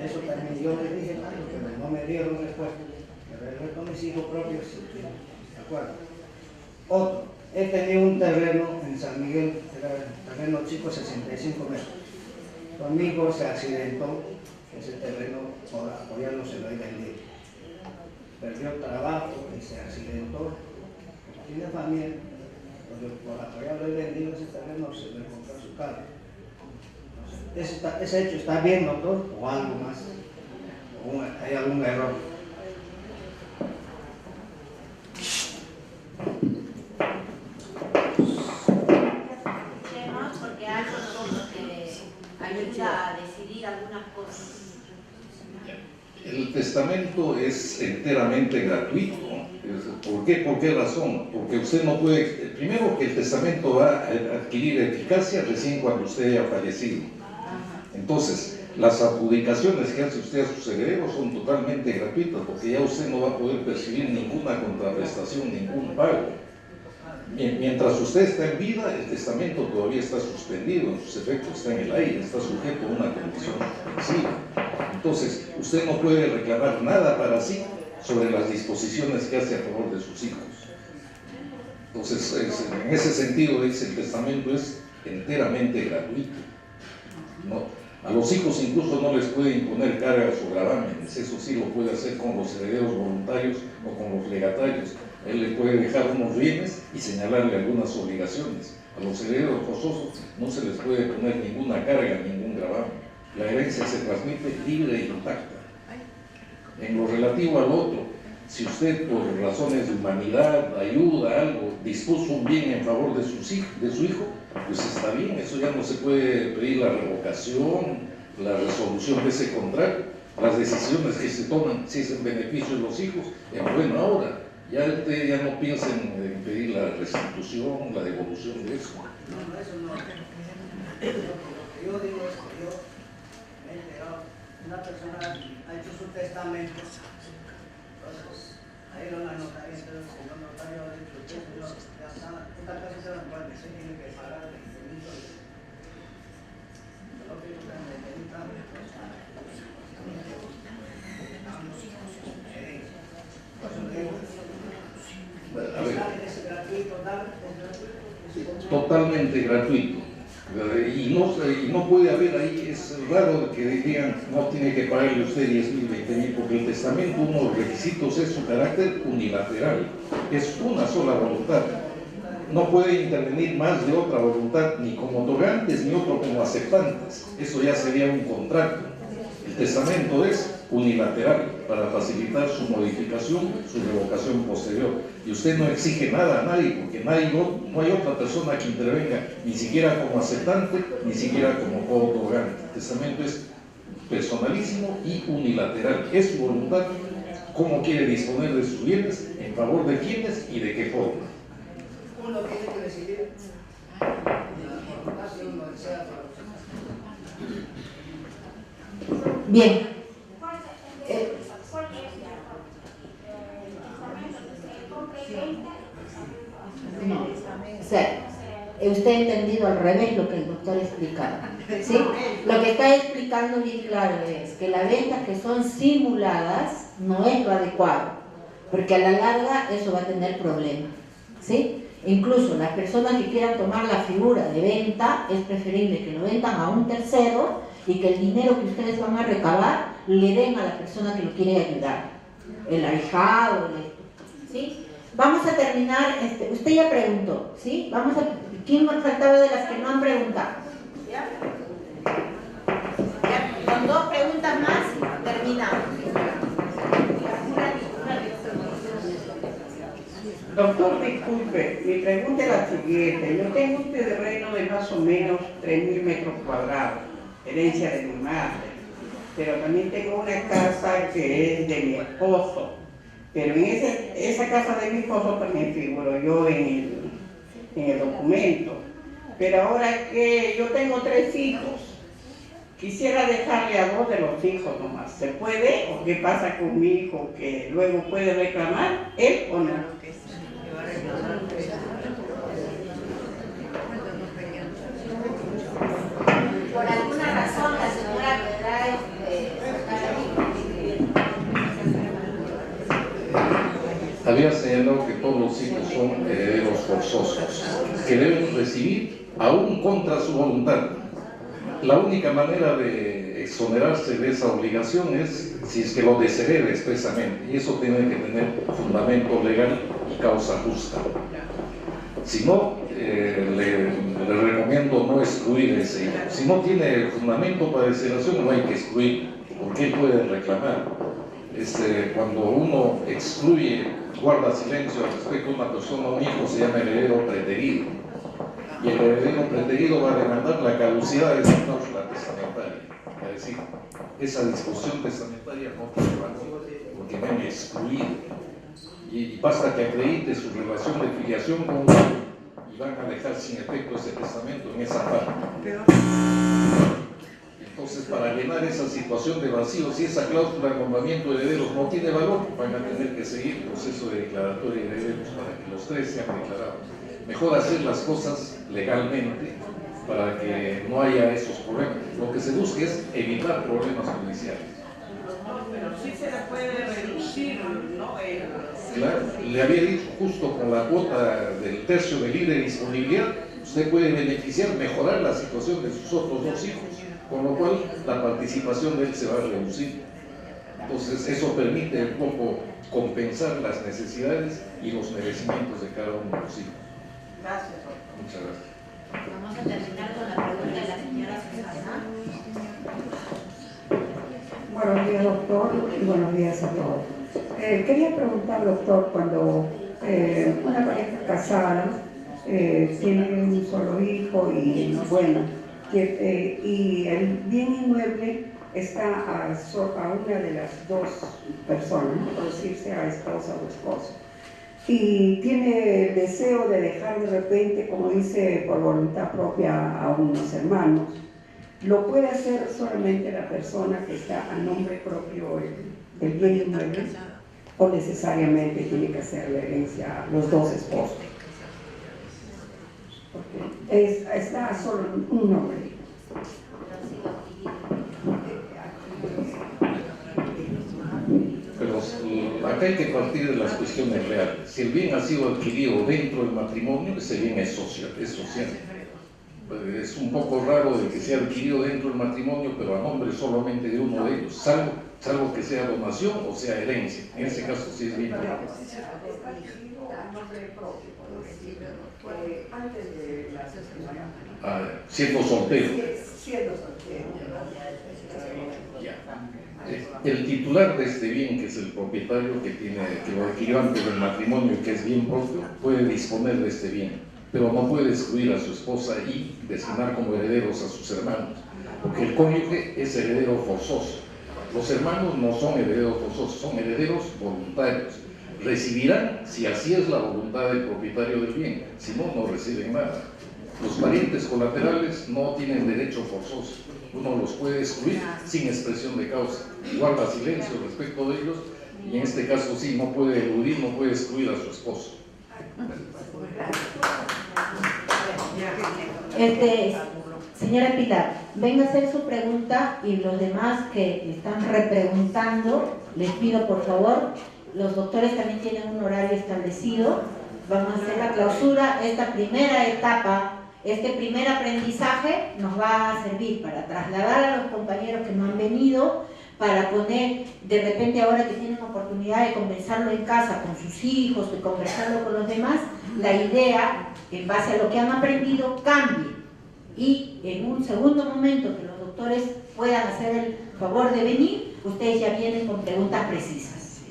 Eso también yo les dije, pero no me dieron respuesta. Me regresé con mis hijos propios, ¿de acuerdo? Otro, he tenido un terreno en San Miguel, era terreno chico, 65 metros. Conmigo se accidentó ese terreno, por apoyarlo se lo he vendido. Perdió trabajo y se accidentó. Tiene familia, por apoyarlo he vendido ese terreno, se le compró su carro. ¿Ese hecho está bien, doctor? ¿O algo más? ¿O hay algún error? Porque algo nos ayuda a decidir algunas cosas. El testamento es enteramente gratuito. ¿Por qué? ¿Por qué razón? Porque usted no puede... Primero, que el testamento va a adquirir eficacia recién cuando usted haya fallecido. Entonces, las adjudicaciones que hace usted a sus herederos son totalmente gratuitas, porque ya usted no va a poder percibir ninguna contraprestación, ningún pago. Mientras usted está en vida, el testamento todavía está suspendido, en sus efectos está en el aire, está sujeto a una condición suspensiva. Entonces, usted no puede reclamar nada para sí sobre las disposiciones que hace a favor de sus hijos. Entonces, en ese sentido, el testamento es enteramente gratuito. ¿No? A los hijos incluso no les puede imponer cargas o gravámenes, eso sí lo puede hacer con los herederos voluntarios o con los legatarios. Él le puede dejar unos bienes y señalarle algunas obligaciones. A los herederos forzosos no se les puede poner ninguna carga, ningún gravamen. La herencia se transmite libre e intacta. En lo relativo al otro, si usted por razones de humanidad, ayuda, algo, dispuso un bien en favor de su hijo, pues está bien, eso ya no se puede pedir la revocación, la resolución de ese contrato, las decisiones que se toman, si es en beneficio de los hijos, en buena hora. Ya usted ya no piensa en pedir la restitución, la devolución de eso. No, eso no. Yo digo esto, yo me he enterado, una persona ha hecho su testamento, entonces ahí lo han notado, entonces el señor notario ha dicho, señor, ya está, esta casa se la puede, se tiene que pagar el delito. Yo lo pido que me dedican, A ver, totalmente gratuito. Y no puede haber ahí, es raro que digan, no tiene que pagarle usted 10.000, 20.000, porque el testamento, uno de los requisitos es su carácter unilateral, es una sola voluntad. No puede intervenir más de otra voluntad, ni como otorgantes, ni otro como aceptantes. Eso ya sería un contrato. El testamento es unilateral para facilitar su modificación, su revocación posterior. Y usted no exige nada a nadie, porque no hay otra persona que intervenga, ni siquiera como aceptante, ni siquiera como co-otorgante. El testamento es personalísimo y unilateral. Es su voluntad, cómo quiere disponer de sus bienes, en favor de quiénes y de qué forma. Uno tiene que decidir la voluntad de uno sea. Bien. No, o sea, usted ha entendido al revés lo que el doctor explicaba, ¿sí? Lo que está explicando bien claro es que las ventas que son simuladas no es lo adecuado, porque a la larga eso va a tener problemas, ¿sí? Incluso las personas que quieran tomar la figura de venta, es preferible que lo vendan a un tercero y que el dinero que ustedes van a recabar le den a la persona que lo quiere ayudar, el ahijado, ¿sí? Vamos a terminar, usted ya preguntó, ¿sí? ¿Quién me faltaba de las que no han preguntado? ¿Ya? Con 2 preguntas más terminamos. Doctor, disculpe, mi pregunta es la siguiente. Yo tengo un terreno de más o menos 3.000 metros cuadrados, herencia de mi madre, pero también tengo una casa que es de mi esposo. Pero en esa casa de mi esposo también figuro yo en el documento. Pero ahora que yo tengo 3 hijos, quisiera dejarle a 2 de los hijos nomás. ¿Se puede? ¿O qué pasa con mi hijo que luego puede reclamar él o no? Por alguna razón la señora podrá Había señalado que todos los hijos son herederos forzosos, que deben recibir aún contra su voluntad. La única manera de exonerarse de esa obligación es si es que lo deshereda expresamente, y eso tiene que tener fundamento legal y causa justa. Si no, le recomiendo no excluir ese hijo. Si no tiene fundamento para desheredación, no hay que excluir, porque él puede reclamar. Cuando uno excluye, guarda silencio respecto a una persona o un hijo, se llama heredero preterido. Y el heredero preterido va a demandar la caducidad de esa cláusula testamentaria. Es decir, esa disposición testamentaria no tiene valor porque me han excluido. Y basta que acredite su relación de filiación con uno y van a dejar sin efecto ese testamento en esa parte. Entonces, para llenar esa situación de vacío, si esa cláusula de nombramiento de herederos no tiene valor, van a tener que seguir el proceso de declaratoria de herederos para que los 3 sean declarados. Mejor hacer las cosas legalmente para que no haya esos problemas. Lo que se busca es evitar problemas judiciales. Pero sí se le puede reducir, ¿no? Claro, le había dicho, justo con la cuota del tercio de libre disponibilidad, usted puede beneficiar, mejorar la situación de sus otros 2 hijos, con lo cual la participación de él se va a reducir. Entonces eso permite un poco compensar las necesidades y los merecimientos de cada uno de los hijos. Gracias. Muchas gracias. Vamos a terminar con la pregunta de la señora Susana. Buenos días, doctor, y buenos días a todos. Quería preguntar, doctor, cuando una pareja casada tiene un solo hijo y bueno, y el bien inmueble está a una de las 2 personas, por decirse a esposa o esposo, y tiene el deseo de dejar de repente, como dice, por voluntad propia a unos hermanos. ¿Lo puede hacer solamente la persona que está a nombre propio el bien inmueble o necesariamente tiene que hacer la herencia a los 2 esposos? Porque está solo un nombre. Pero acá hay que partir de las cuestiones reales. Si el bien ha sido adquirido dentro del matrimonio, ese bien es social. Es un poco raro de que sea adquirido dentro del matrimonio, pero a nombre solamente de uno de ellos, salvo que sea donación o sea herencia. En ese caso sí es bien. Siendo soltero. El titular de este bien, que es el propietario que lo adquirió antes del matrimonio y que es bien propio, puede disponer de este bien, pero no puede excluir a su esposa y designar como herederos a sus hermanos, porque el cónyuge es heredero forzoso. Los hermanos no son herederos forzosos, son herederos voluntarios. Recibirán si así es la voluntad del propietario del bien, si no, no reciben nada. Los parientes colaterales no tienen derecho forzoso. Uno los puede excluir sin expresión de causa. Guarda silencio respecto de ellos y en este caso sí, no puede eludir, no puede excluir a su esposo. Señora Pilar, venga a hacer su pregunta y los demás que están repreguntando, les pido por favor, los doctores también tienen un horario establecido, vamos a hacer la clausura, esta primera etapa, este primer aprendizaje nos va a servir para trasladar a los compañeros que no han venido, para poner, de repente ahora que tienen oportunidad de conversarlo en casa con sus hijos, de conversarlo con los demás, la idea, en base a lo que han aprendido, cambie. Y en un segundo momento que los doctores puedan hacer el favor de venir, ustedes ya vienen con preguntas precisas.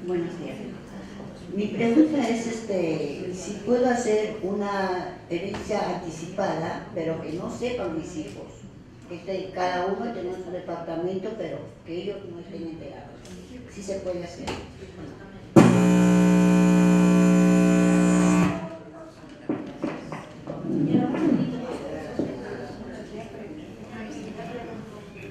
Buenos días. Mi pregunta es si puedo hacer una herencia anticipada, pero que no sepan mis hijos. Cada uno tiene su departamento, pero que ellos no estén enterados. ¿Sí se puede hacer?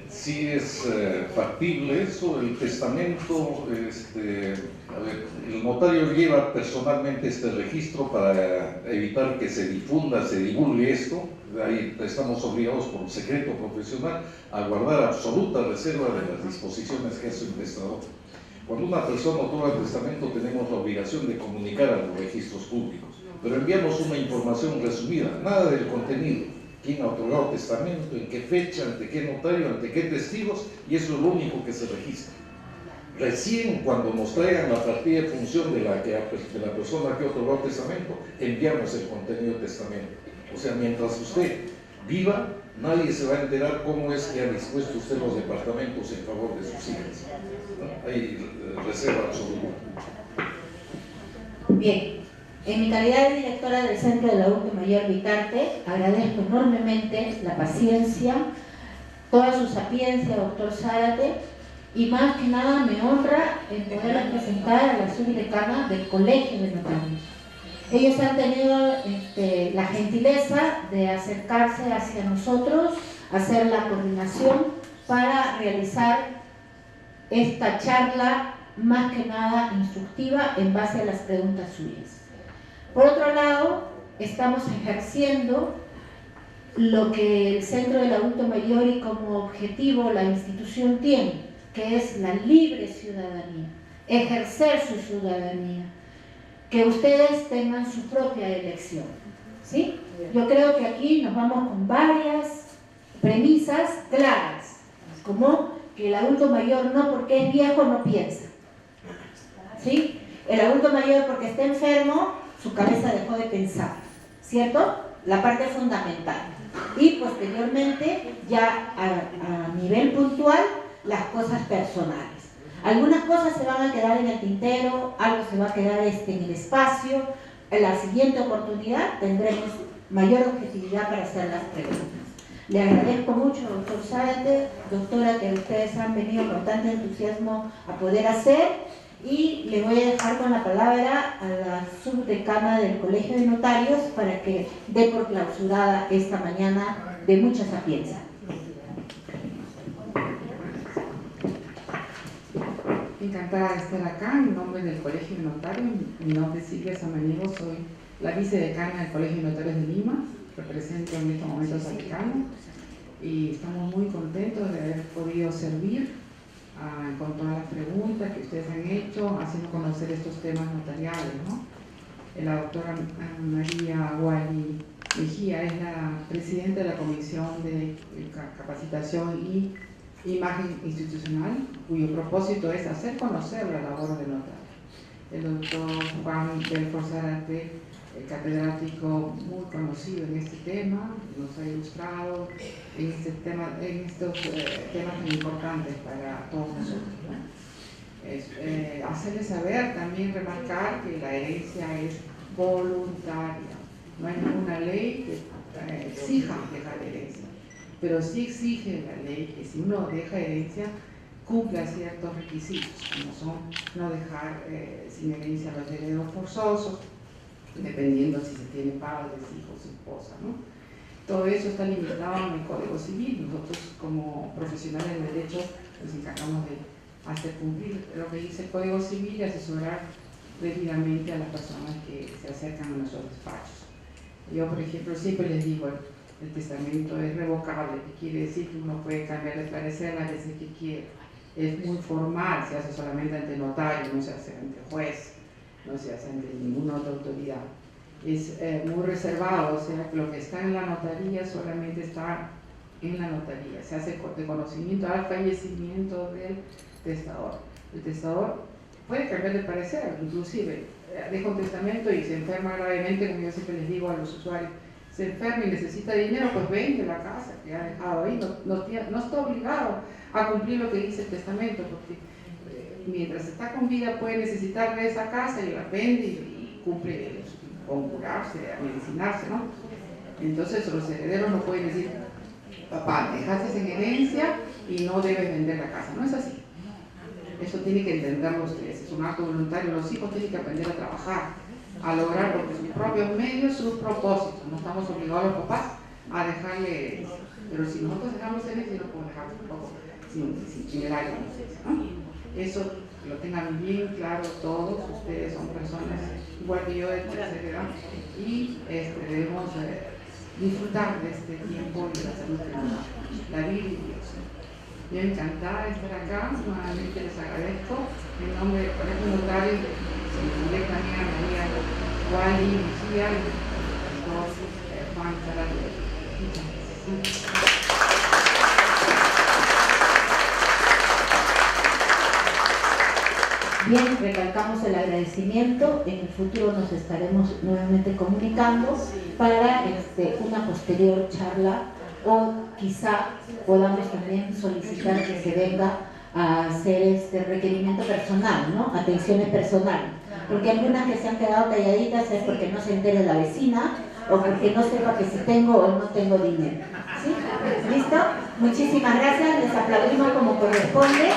Sí es factible eso. El testamento, a ver, el notario lleva personalmente este registro para evitar que se difunda, se divulgue esto. Ahí estamos obligados por secreto profesional a guardar absoluta reserva de las disposiciones que hace un testador. Cuando una persona otorga testamento tenemos la obligación de comunicar a los registros públicos, pero enviamos una información resumida, nada del contenido. ¿Quién ha otorgado testamento? ¿En qué fecha? ¿Ante qué notario? ¿Ante qué testigos? Y eso es lo único que se registra. Recién cuando nos traigan la partida de función de la persona que ha otorgado testamento, enviamos el contenido del testamento. O sea, mientras usted viva, nadie se va a enterar cómo es que ha dispuesto usted los departamentos en favor de sus hijas, ¿no? Hay reserva absoluta. Bien, en mi calidad de directora del Centro del Adulto Mayor Vitarte, agradezco enormemente la paciencia, toda su sapiencia, doctor Zárate, y más que nada me honra el poder presentar a la subdecana del Colegio de Notarios. Ellos han tenido la gentileza de acercarse hacia nosotros, hacer la coordinación para realizar esta charla más que nada instructiva en base a las preguntas suyas. Por otro lado, estamos ejerciendo lo que el Centro del Adulto Mayor y como objetivo la institución tiene, que es la libre ciudadanía, ejercer su ciudadanía, que ustedes tengan su propia elección, ¿sí? Yo creo que aquí nos vamos con varias premisas claras, como que el adulto mayor no porque es viejo no piensa, ¿sí? El adulto mayor porque está enfermo, su cabeza dejó de pensar, ¿cierto? La parte fundamental. Y posteriormente, ya a nivel puntual, las cosas personales. Algunas cosas se van a quedar en el tintero, algo se va a quedar en el espacio. En la siguiente oportunidad tendremos mayor objetividad para hacer las preguntas. Le agradezco mucho, doctor Zárate, doctora, que ustedes han venido con tanto entusiasmo a poder hacer, y le voy a dejar con la palabra a la subdecana del Colegio de Notarios para que dé por clausurada esta mañana de mucha sapiencia. Encantada de estar acá en nombre del Colegio de Notarios. Mi nombre es Silvia Samaniego, soy la vicedecana del Colegio de Notarios de Lima, represento en estos momentos a Decano, y estamos muy contentos de haber podido servir con todas las preguntas que ustedes han hecho, haciendo conocer estos temas notariales, ¿no? La doctora María Guali Mejía es la presidenta de la Comisión de Capacitación y Imagen Institucional, cuyo propósito es hacer conocer la labor del notario. El doctor Juan Belfort Zárate, catedrático muy conocido en este tema, nos ha ilustrado en estos temas tan importantes para todos nosotros, ¿no? Hacerles saber, también remarcar que la herencia es voluntaria, no hay ninguna ley que exija dejar herencia, pero sí exige la ley que si uno deja herencia cumpla ciertos requisitos, como son no dejar sin herencia los herederos forzosos, dependiendo si se tiene padres, hijos, esposa, ¿no? Todo eso está limitado en el Código Civil. Nosotros como profesionales de derecho nos encargamos de hacer cumplir lo que dice el Código Civil y asesorar debidamente a las personas que se acercan a nuestros despachos. Yo, por ejemplo, siempre les digo, el testamento es revocable, que quiere decir que uno puede cambiar de parecer las veces que quiera. Es muy formal, se hace solamente ante notario, no se hace ante juez, no se hace ante ninguna otra autoridad. Es muy reservado, o sea, lo que está en la notaría solamente está en la notaría, se hace de conocimiento al fallecimiento del testador. El testador puede cambiar de parecer, inclusive deja un testamento y se enferma gravemente, como yo siempre les digo a los usuarios, se enferma y necesita dinero, pues vende la casa que ha dejado ahí, no está obligado a cumplir lo que dice el testamento, porque mientras está con vida puede necesitar de esa casa y la vende y cumple con curarse, a medicinarse, ¿no? Entonces los herederos no pueden decir, papá, me dejaste en herencia y no debes vender la casa, no es así. Eso tiene que entenderlo ustedes, es un acto voluntario, los hijos tienen que aprender a trabajar, a lograr por sus propios medios sus propósitos. No estamos obligados a los papás a dejarle, pero si nosotros dejamos herencia, no podemos dejar tampoco sin el aire, ¿no? Eso lo tengan bien claro todos, ustedes son personas igual que yo de tercera edad y debemos disfrutar de este tiempo y de la salud que nos da la vida y Dios. Yo encantada de estar acá, nuevamente les agradezco en nombre del Colegio de Notarios, de también a María Wally, Lucía y todos Juan Salador. Muchas gracias. Bien, recalcamos el agradecimiento. En el futuro nos estaremos nuevamente comunicando para una posterior charla, o quizá podamos también solicitar que se venga a hacer este requerimiento personal, ¿no? Atenciones personales, porque algunas que se han quedado calladitas es porque no se entere la vecina o porque no sepa que si tengo o no tengo dinero. ¿Sí? ¿Listo? Muchísimas gracias, les aplaudimos como corresponde.